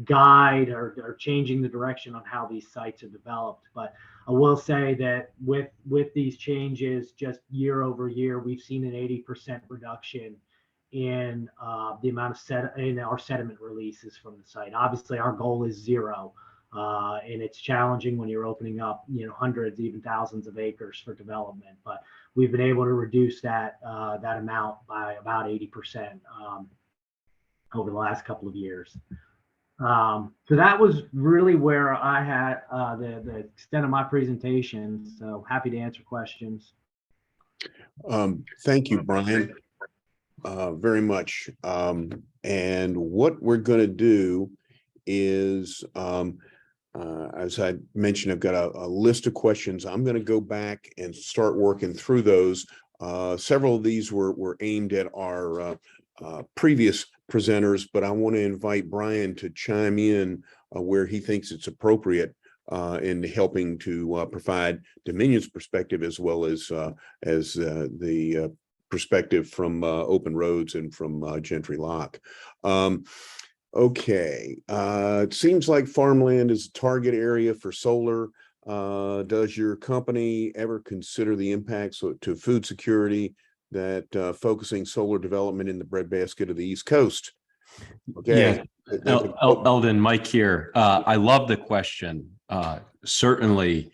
guide or changing the direction on how these sites are developed. But I will say that with these changes, just year over year, we've seen an 80% reduction in the amount of our sediment releases from the site. Obviously, our goal is 0, And it's challenging when you're opening up, hundreds, even thousands of acres for development. But we've been able to reduce that amount by about 80% over the last couple of years. So that was really where I had the extent of my presentation. So happy to answer questions. Thank you, Brian, very much. And what we're going to do is, as I mentioned, I've got a list of questions. I'm going to go back and start working through those. Several of these were aimed at our previous presenters, but I want to invite Brian to chime in where he thinks it's appropriate in helping to provide Dominion's perspective as well as the perspective from Open Roads and from Gentry Lock. Okay, it seems like farmland is a target area for solar. Does your company ever consider the impacts to food security that focusing solar development in the breadbasket of the East Coast? Okay. Yeah. Eldon, Mike here. I love the question. Certainly,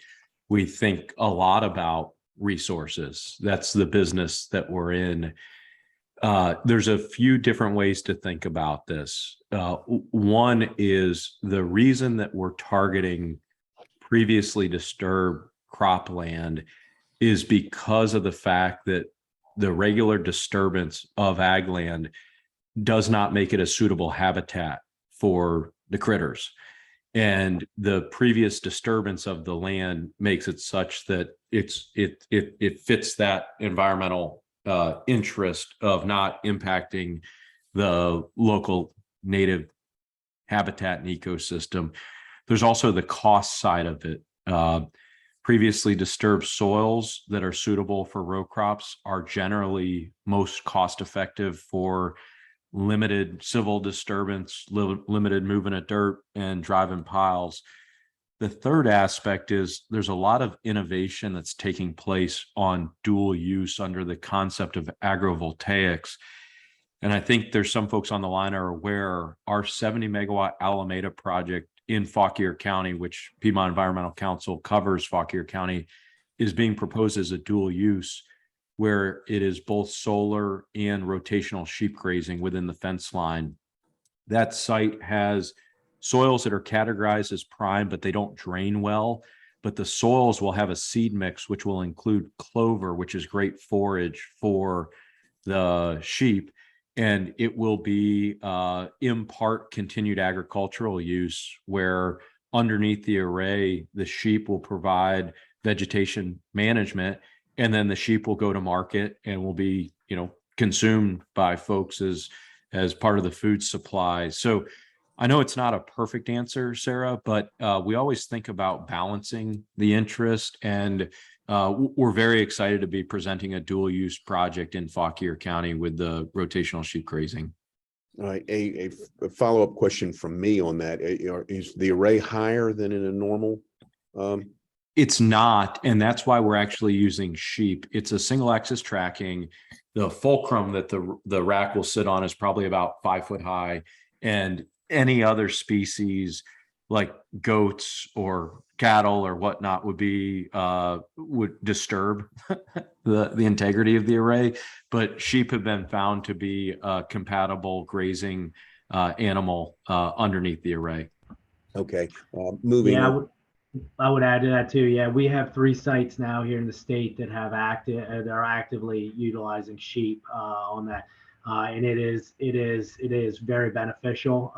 we think a lot about resources. That's the business that we're in. There's a few different ways to think about this. One is the reason that we're targeting previously disturbed cropland is because of the fact that the regular disturbance of ag land does not make it a suitable habitat for the critters. And the previous disturbance of the land makes it such that it fits that environmental interest of not impacting the local native habitat and ecosystem. There's also the cost side of it. Previously disturbed soils that are suitable for row crops are generally most cost effective for limited civil disturbance, limited movement of dirt and driving piles. The third aspect is there's a lot of innovation that's taking place on dual use under the concept of agrovoltaics. And I think there's some folks on the line are aware our 70 megawatt Alameda project in Fauquier County, which Piedmont Environmental Council covers Fauquier County, is being proposed as a dual use where it is both solar and rotational sheep grazing within the fence line. That site has soils that are categorized as prime, but they don't drain well. But the soils will have a seed mix, which will include clover, which is great forage for the sheep. And it will be in part continued agricultural use where underneath the array, the sheep will provide vegetation management, and then the sheep will go to market and will be, consumed by folks as part of the food supply. So I know it's not a perfect answer, Sarah, but we always think about balancing the interest, and we're very excited to be presenting a dual use project in Fauquier County with the rotational sheep grazing. All right, a follow-up question from me on that. Is the array higher than in a normal? It's not, and that's why we're actually using sheep. It's a single axis tracking. The fulcrum that the rack will sit on is probably about 5 foot high, and any other species like goats or cattle or whatnot would disturb the integrity of the array. But sheep have been found to be a compatible grazing animal underneath the array. Okay, moving on. I would add to that too. Yeah, we have 3 sites now here in the state that have they're actively utilizing sheep on that, and it is very beneficial.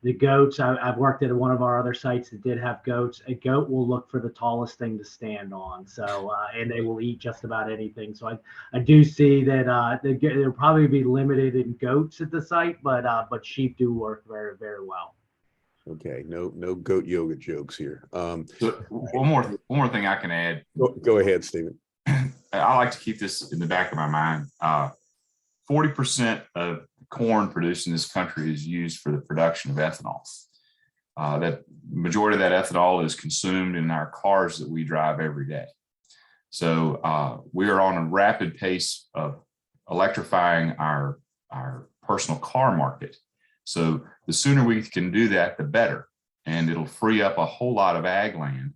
The goats, I've worked at one of our other sites that did have goats. A goat will look for the tallest thing to stand on. So, and they will eat just about anything. So I do see that they'll probably be limited in goats at the site, but sheep do work very, very well. Okay, no goat yoga jokes here. So one more thing I can add. Go ahead, Stephen. I like to keep this in the back of my mind. 40% of corn produced in this country is used for the production of ethanol. That majority of that ethanol is consumed in our cars that we drive every day. So we are on a rapid pace of electrifying our personal car market. So the sooner we can do that, the better. and it'll free up a whole lot of ag land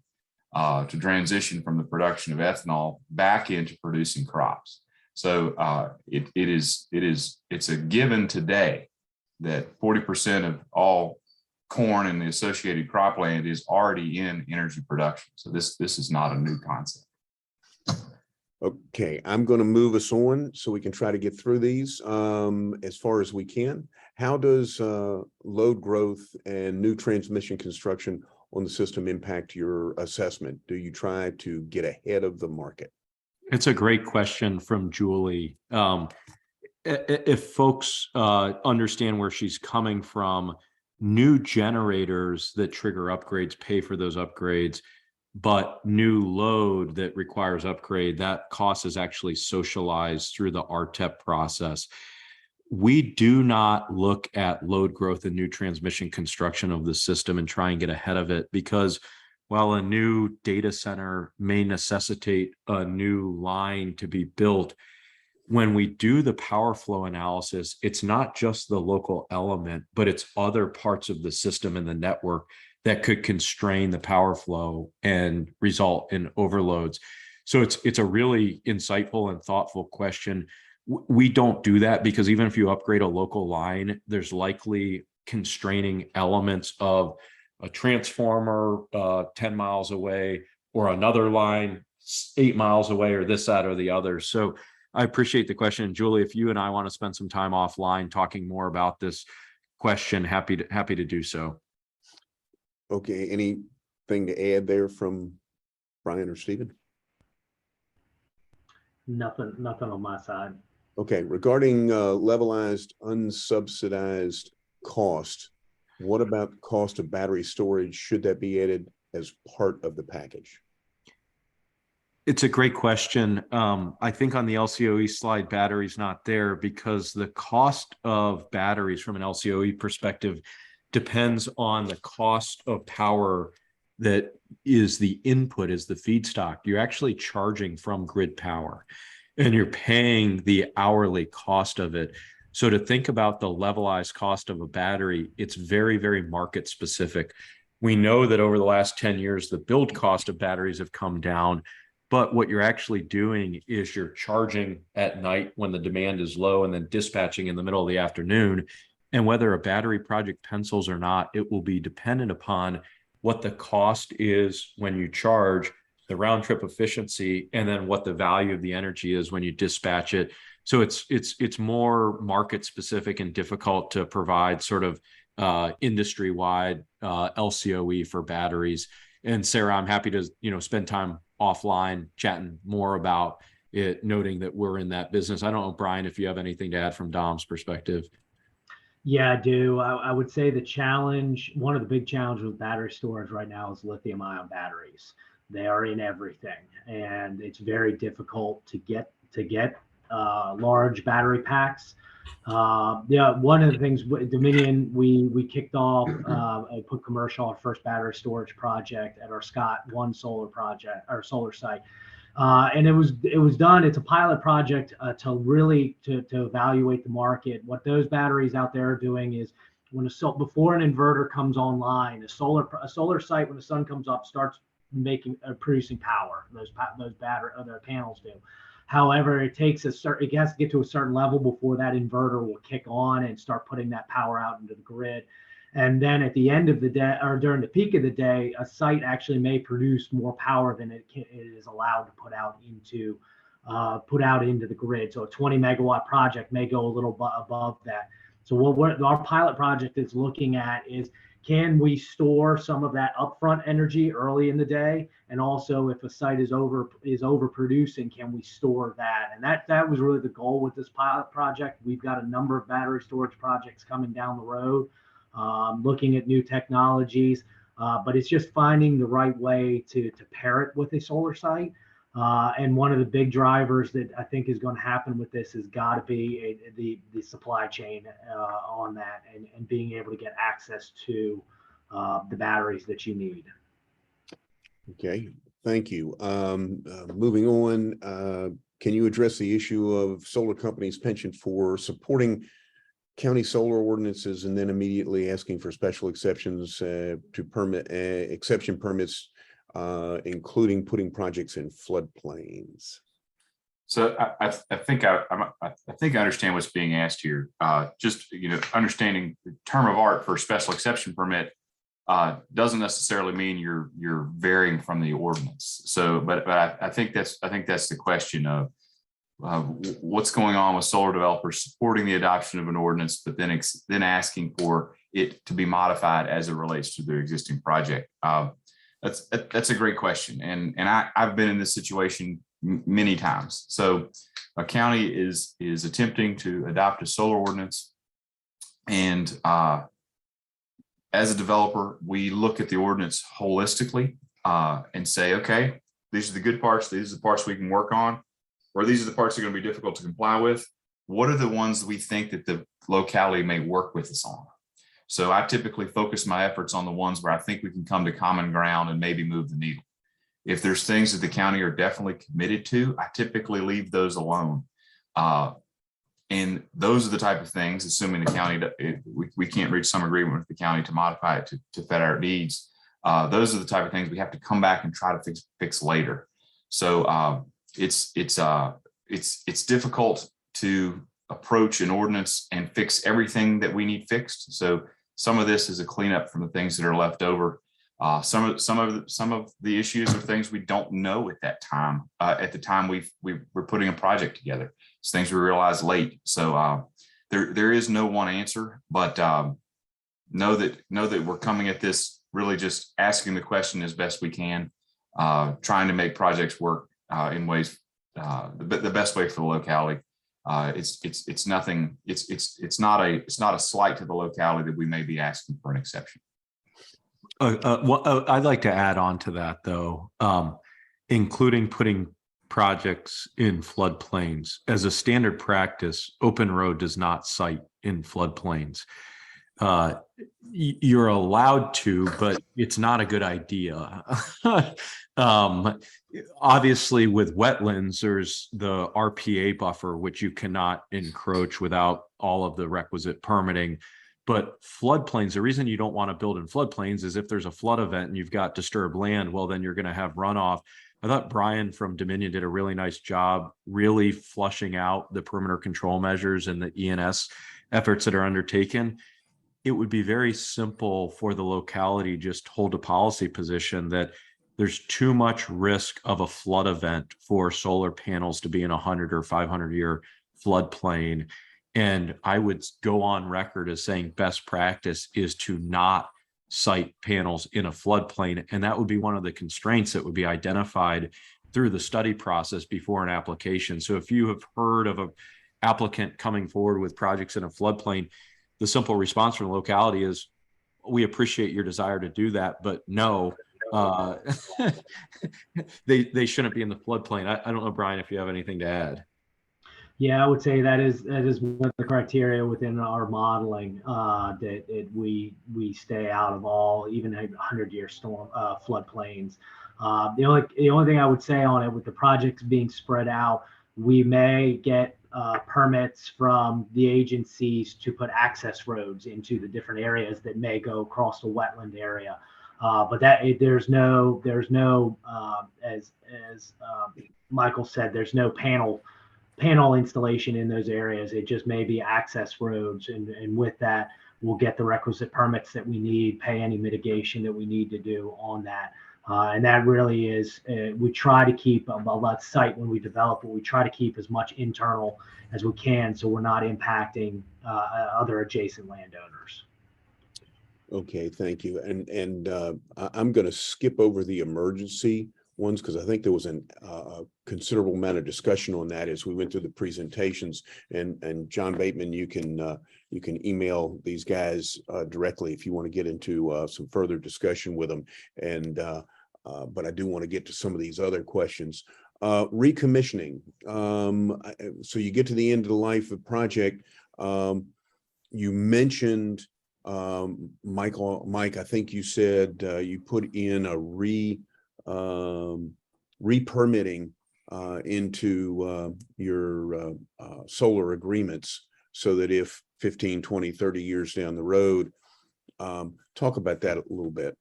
to transition from the production of ethanol back into producing crops. So it's a given today that 40% of all corn and the associated cropland is already in energy production. So this is not a new concept. Okay, I'm going to move us on so we can try to get through these as far as we can. How does load growth and new transmission construction on the system impact your assessment? Do you try to get ahead of the market? It's a great question from Julie. If folks understand where she's coming from, new generators that trigger upgrades pay for those upgrades, but new load that requires upgrade, that cost is actually socialized through the RTEP process. We do not look at load growth and new transmission construction of the system and try and get ahead of it, because while a new data center may necessitate a new line to be built, when we do the power flow analysis, it's not just the local element, but it's other parts of the system and the network that could constrain the power flow and result in overloads. So it's a really insightful and thoughtful question. We don't do that because even if you upgrade a local line, there's likely constraining elements of a transformer 10 miles away, or another line 8 miles away, or this, that, or the other. So I appreciate the question. Julie, if you and I want to spend some time offline talking more about this question, happy to do so. Okay, anything to add there from Brian or Stephen? Nothing on my side. Okay, regarding levelized unsubsidized cost, what about the cost of battery storage? Should that be added as part of the package? It's a great question. I think on the LCOE slide, battery's not there because the cost of batteries from an LCOE perspective depends on the cost of power that is the input, is the feedstock. You're actually charging from grid power and you're paying the hourly cost of it. So to think about the levelized cost of a battery, it's very, very market specific. We know that over the last 10 years, the build cost of batteries have come down, but what you're actually doing is you're charging at night when the demand is low and then dispatching in the middle of the afternoon. And whether a battery project pencils or not, it will be dependent upon what the cost is when you charge, the round trip efficiency, and then what the value of the energy is when you dispatch it. So it's more market specific and difficult to provide sort of industry-wide LCOE for batteries. And Sarah, I'm happy to spend time offline chatting more about it, noting that we're in that business. I don't know, Brian, if you have anything to add from Dom's perspective. Yeah, I do. I would say one of the big challenges with battery storage right now is lithium ion batteries. They are in everything, and it's very difficult to get large battery packs. Yeah, one of the things Dominion, we kicked off and put commercial our first battery storage project at our Scott 1 solar project, our solar site. And it was done. It's a pilot project to evaluate the market. What those batteries out there are doing is before an inverter comes online, a solar site, when the sun comes up, starts producing power. Those panels do. However, it has to get to a certain level before that inverter will kick on and start putting that power out into the grid. And then at the end of the day, or during the peak of the day, a site actually may produce more power than it is allowed to put out into the grid. So a 20 megawatt project may go a little above that. So what our pilot project is looking at is, can we store some of that upfront energy early in the day? And also, if a site is overproducing, can we store that? And that was really the goal with this pilot project. We've got a number of battery storage projects coming down the road, looking at new technologies, but it's just finding the right way to pair it with a solar site. And one of the big drivers that I think is going to happen with this has got to be the supply chain on that, and being able to get access to the batteries that you need. Okay, thank you. Moving on, can you address the issue of solar companies' penchant for supporting county solar ordinances and then immediately asking for special exceptions to permit exception permits, including putting projects in floodplains. So I think I think I understand what's being asked here. Just understanding the term of art for special exception permit doesn't necessarily mean you're varying from the ordinance. So, but I think that's the question of what's going on with solar developers supporting the adoption of an ordinance, but then asking for it to be modified as it relates to their existing project. That's a great question, and I've been in this situation many times. So a county is attempting to adopt a solar ordinance, and as a developer, we look at the ordinance holistically and say, okay, these are the good parts, these are the parts we can work on, or these are the parts that are going to be difficult to comply with. What are the ones that we think that the locality may work with us on? So I typically focus my efforts on the ones where I think we can come to common ground and maybe move the needle. If there's things that the county are definitely committed to, I typically leave those alone. And those are the type of things, assuming the county, we can't reach some agreement with the county to modify it to fit our needs. Those are the type of things we have to come back and try to fix later. So it's difficult to approach an ordinance and fix everything that we need fixed. So some of this is a cleanup from the things that are left over. Some of the issues are things we don't know at that time. At the time we're putting a project together, it's things we realize late. So there is no one answer, but know that we're coming at this really just asking the question as best we can, trying to make projects work in ways the best way for the locality. It's nothing. It's not a slight to the locality that we may be asking for an exception. I'd like to add on to that, though, including putting projects in floodplains. As a standard practice, Open Road does not site in floodplains. You're allowed to, but it's not a good idea. Obviously, with wetlands, there's the RPA buffer, which you cannot encroach without all of the requisite permitting. But floodplains, the reason you don't want to build in floodplains is if there's a flood event and you've got disturbed land, well, then you're going to have runoff. I thought Brian from Dominion did a really nice job really flushing out the perimeter control measures and the ENS efforts that are undertaken. It would be very simple for the locality just hold a policy position that there's too much risk of a flood event for solar panels to be in 100 or 500 year floodplain. And I would go on record as saying best practice is to not site panels in a floodplain. And that would be one of the constraints that would be identified through the study process before an application. So if you have heard of an applicant coming forward with projects in a floodplain, the simple response from the locality is, we appreciate your desire to do that, but no, they shouldn't be in the floodplain. I don't know, Brian, if you have anything to add. Yeah, I would say that is one of the criteria within our modeling, that we stay out of all, even 100-year storm floodplains. The only thing I would say on it, with the projects being spread out, we may get permits from the agencies to put access roads into the different areas that may go across the wetland area. But that there's no as Michael said, there's no panel installation in those areas. It just may be access roads, and with that we'll get the requisite permits that we need, pay any mitigation that we need to do on that. And that really is, we try to keep that site when we develop it, we try to keep as much internal as we can, so we're not impacting other adjacent landowners. Okay, thank you. And I'm going to skip over the emergency ones because I think there was a considerable amount of discussion on that as we went through the presentations. And John Bateman, you can email these guys directly if you want to get into some further discussion with them. And but I do want to get to some of these other questions. Recommissioning. So you get to the end of the life of the project. You mentioned, Mike, I think you said you put in a re-permitting into your solar agreements, so that if 15, 20, 30 years down the road. Talk about that a little bit.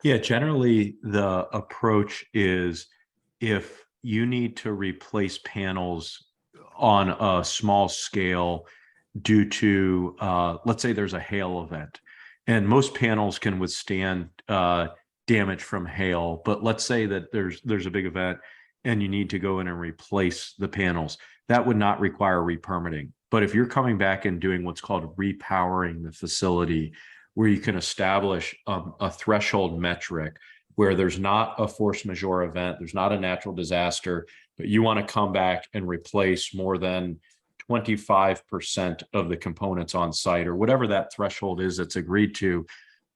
Yeah, generally the approach is if you need to replace panels on a small scale due to, let's say there's a hail event, and most panels can withstand damage from hail, but let's say that there's a big event and you need to go in and replace the panels. That would not require re-permitting. But if you're coming back and doing what's called repowering the facility, where you can establish a threshold metric where there's not a force majeure event, there's not a natural disaster, but you want to come back and replace more than 25% of the components on site, or whatever that threshold is that's agreed to,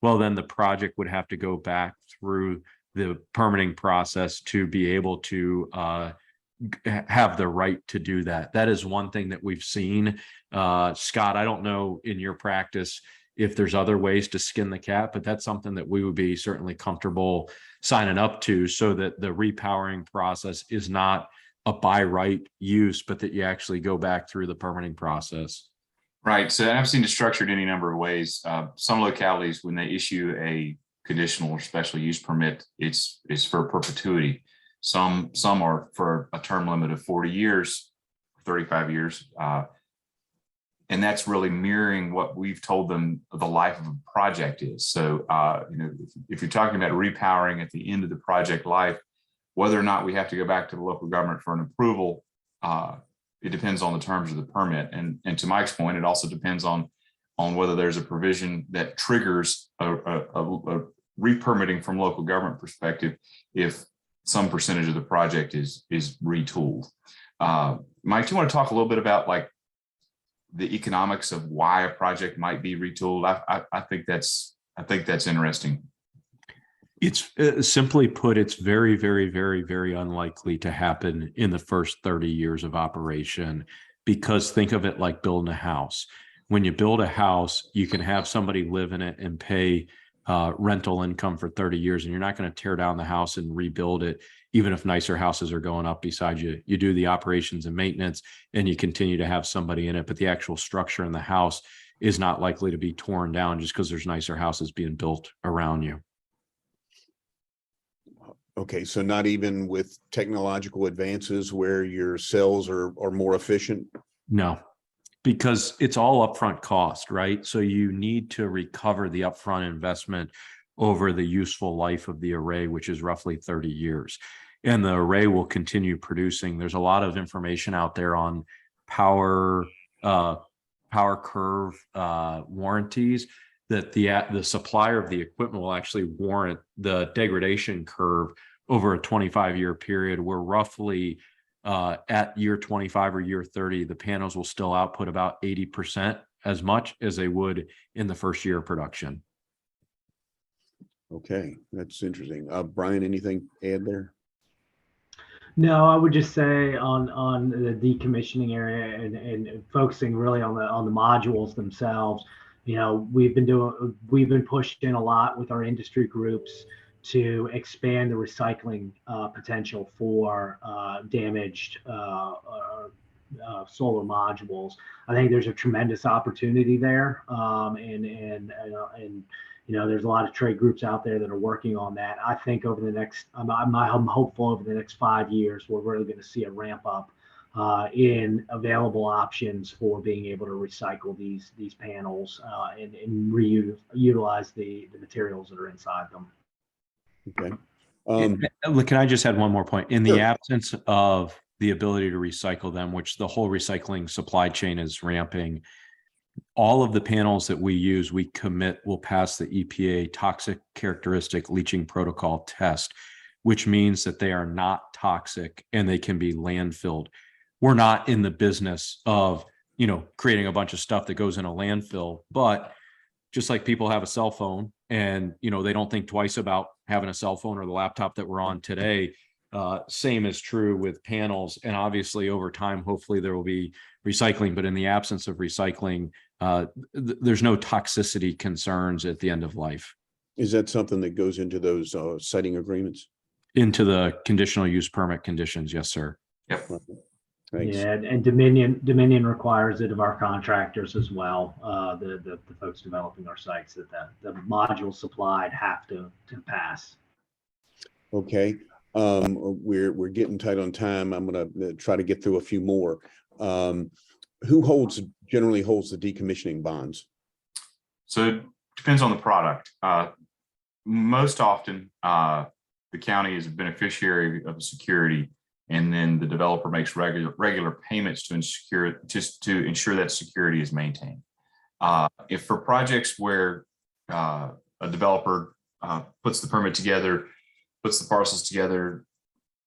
well, then the project would have to go back through the permitting process to be able to have the right to do that. That is one thing that we've seen. Scott, I don't know in your practice if there's other ways to skin the cat, but that's something that we would be certainly comfortable signing up to, so that the repowering process is not a by right use, but that you actually go back through the permitting process. Right. So I've seen it structured any number of ways. Some localities, when they issue a conditional or special use permit, it's for perpetuity. Some are for a term limit of 40 years, 35 years. And that's really mirroring what we've told them the life of a project is. So, if you're talking about repowering at the end of the project life, whether or not we have to go back to the local government for an approval, it depends on the terms of the permit. And to Mike's point, it also depends on whether there's a provision that triggers a re-permitting from local government perspective if some percentage of the project is retooled. Mike, do you want to talk a little bit about like the economics of why a project might be retooled? I think that's interesting. It's simply put, it's very, very, very, very unlikely to happen in the first 30 years of operation, because think of it like building a house. When you build a house, you can have somebody live in it and pay rental income for 30 years, and you're not going to tear down the house and rebuild it, even if nicer houses are going up beside you. You do the operations and maintenance, and you continue to have somebody in it, but the actual structure in the house is not likely to be torn down just because there's nicer houses being built around you. Okay, so not even with technological advances where your cells are more efficient? No, because it's all upfront cost, right? So you need to recover the upfront investment over the useful life of the array, which is roughly 30 years. And the array will continue producing. There's a lot of information out there on power curve warranties, that the supplier of the equipment will actually warrant the degradation curve over a 25-year period, where roughly at year 25 or year 30, the panels will still output about 80% as much as they would in the first year of production. Okay, that's interesting. Brian, anything to add there? No, I would just say on the decommissioning area and focusing really on the modules themselves. We've been pushed in a lot with our industry groups to expand the recycling potential for damaged solar modules. I think there's a tremendous opportunity there, and there's a lot of trade groups out there that are working on that. I think over the next, I'm hopeful over the next 5 years, we're really going to see a ramp up in available options for being able to recycle these panels and reutilize the materials that are inside them. Okay. Can I just add one more point? In the absence of the ability to recycle them, which the whole recycling supply chain is ramping, all of the panels that we use, we commit will pass the EPA toxic characteristic leaching protocol test, which means that they are not toxic and they can be landfilled. We're not in the business of, creating a bunch of stuff that goes in a landfill, but just like people have a cell phone and, they don't think twice about having a cell phone or the laptop that we're on today, same is true with panels. And obviously over time, hopefully there will be recycling, but in the absence of recycling, there's no toxicity concerns at the end of life. Is that something that goes into those siting agreements? Into the conditional use permit conditions? Yes, sir. Yep. Thanks. Yeah, and Dominion requires it of our contractors as well. The folks developing our sites, that the modules supplied have to pass. Okay. We're getting tight on time. I'm gonna try to get through a few more. Who generally holds the decommissioning bonds? So it depends on the product. Most often, the county is a beneficiary of the security, and then the developer makes regular payments to ensure that security is maintained. If for projects where a developer puts the permit together, puts the parcels together,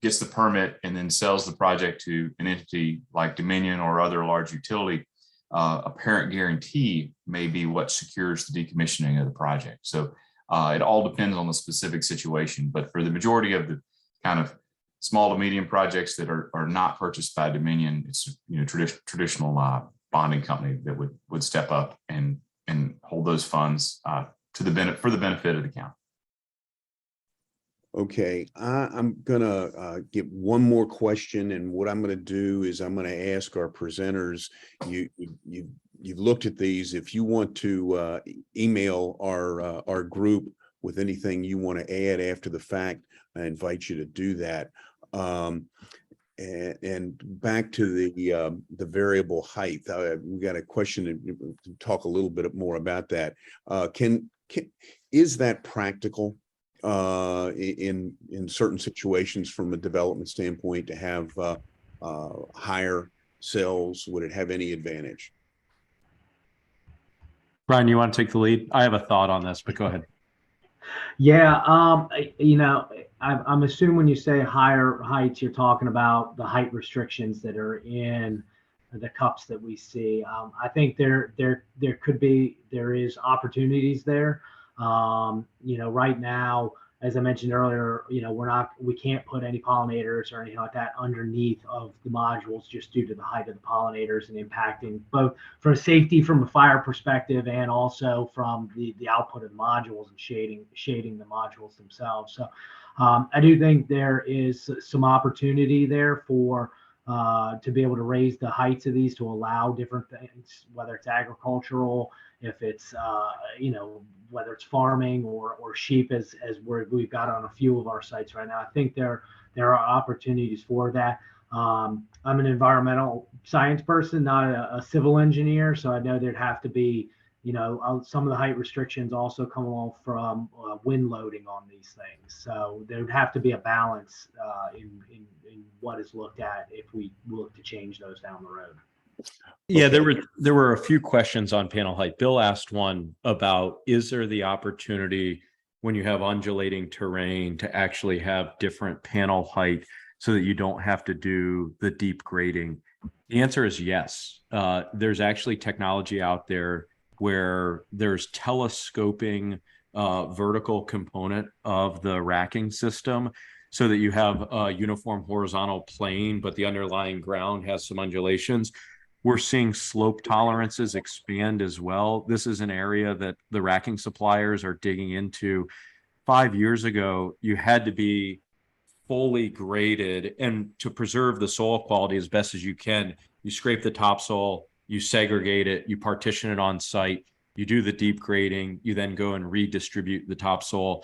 gets the permit, and then sells the project to an entity like Dominion or other large utility, a parent guarantee may be what secures the decommissioning of the project. So it all depends on the specific situation, but for the majority of the kind of small to medium projects that are not purchased by Dominion, it's traditional bonding company that would step up and hold those funds for the benefit of the county. Okay, I'm gonna get one more question, and what I'm gonna do is I'm gonna ask our presenters. You've looked at these. If you want to email our group with anything you want to add after the fact, I invite you to do that. And back to the variable height, we got a question to talk a little bit more about that. Is that practical in certain situations from a development standpoint to have higher cells? Would it have any advantage? Brian, you want to take the lead? I have a thought on this, but go ahead. Yeah, I'm assuming when you say higher heights, you're talking about the height restrictions that are in the cups that we see. I think there is opportunities there. Right now, as I mentioned earlier, we can't put any pollinators or anything like that underneath of the modules just due to the height of the pollinators and impacting both for safety from a fire perspective and also from the output of the modules and shading the modules themselves. So I do think there is some opportunity there for to be able to raise the heights of these to allow different things, whether it's agricultural, if it's whether it's farming or sheep, as we've got on a few of our sites right now. I think there are opportunities for that. I'm an environmental science person, not a civil engineer, so I know there'd have to be some of the height restrictions also come along from wind loading on these things. So there would have to be a balance in what is looked at if we look to change those down the road. Yeah, there were a few questions on panel height. Bill asked one about, is there the opportunity when you have undulating terrain to actually have different panel height so that you don't have to do the deep grading? The answer is yes. There's actually technology out there where there's telescoping vertical component of the racking system so that you have a uniform horizontal plane, but the underlying ground has some undulations. We're seeing slope tolerances expand as well. This is an area that the racking suppliers are digging into. 5 years ago, you had to be fully graded, and to preserve the soil quality as best as you can, you scrape the topsoil, you segregate it, you partition it on site, you do the deep grading, you then go and redistribute the topsoil.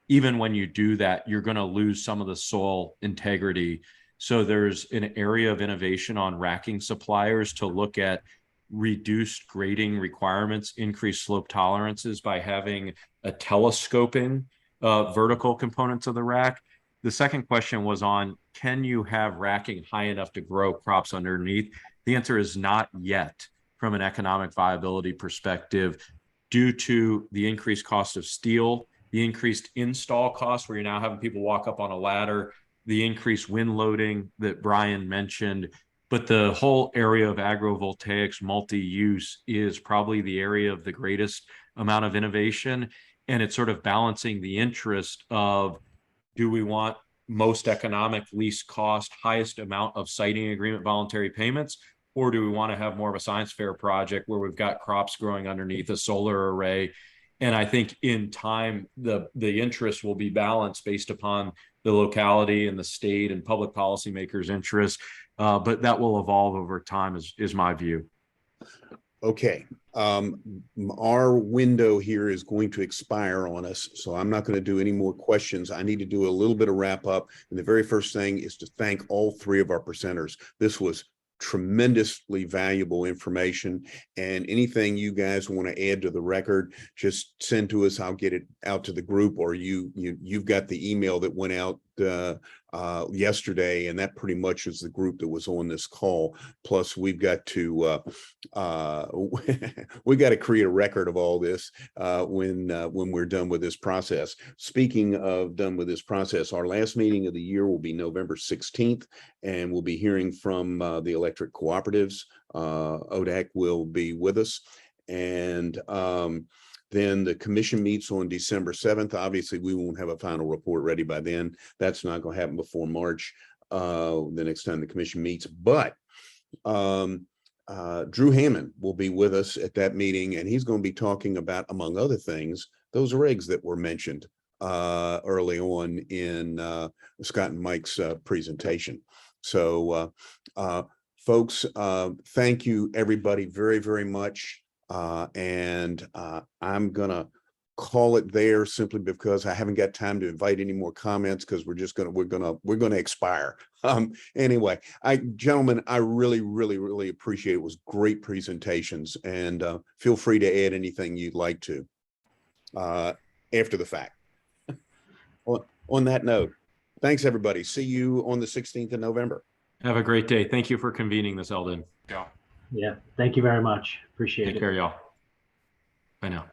Even when you do that, you're going to lose some of the soil integrity. So there's an area of innovation on racking suppliers to look at reduced grading requirements, increased slope tolerances by having a telescoping vertical components of the rack. The second question was on, can you have racking high enough to grow crops underneath? The answer is not yet from an economic viability perspective, due to the increased cost of steel, the increased install cost where you're now having people walk up on a ladder, the increased wind loading that Brian mentioned. But the whole area of agrovoltaics multi-use is probably the area of the greatest amount of innovation. And it's sort of balancing the interest of, do we want most economic, least cost, highest amount of siting agreement voluntary payments? Or do we want to have more of a science fair project where we've got crops growing underneath a solar array? And I think in time, the interest will be balanced based upon the locality and the state and public policymakers' interests. but that will evolve over time is my view. Okay, our window here is going to expire on us, so I'm not going to do any more questions. I need to do a little bit of wrap up. And the very first thing is to thank all three of our presenters. This was tremendously valuable information, and anything you guys want to add to the record, just send to us. I'll get it out to the group, or you've got the email that went out yesterday, and that pretty much is the group that was on this call. Plus we've got to we got to create a record of all this when we're done with this process. Speaking of done with this process, our last meeting of the year will be November 16th, and we'll be hearing from the electric cooperatives. ODAC will be with us, and then the commission meets on December 7th. Obviously, we won't have a final report ready by then. That's not going to happen before March, the next time the commission meets. But Drew Hammond will be with us at that meeting, and he's going to be talking about, among other things, those regs that were mentioned early on in Scott and Mike's presentation. So, folks, thank you, everybody, very, very much. And I'm gonna call it there simply because I haven't got time to invite any more comments, because we're gonna expire. Anyway, gentlemen, I really appreciate it. It was great presentations, and feel free to add anything you'd like to after the fact. On that note, thanks everybody. See you on the 16th of November. Have a great day. Thank you for convening this, Eldon. Yeah, thank you very much. Appreciate it. Take care, y'all. Bye now.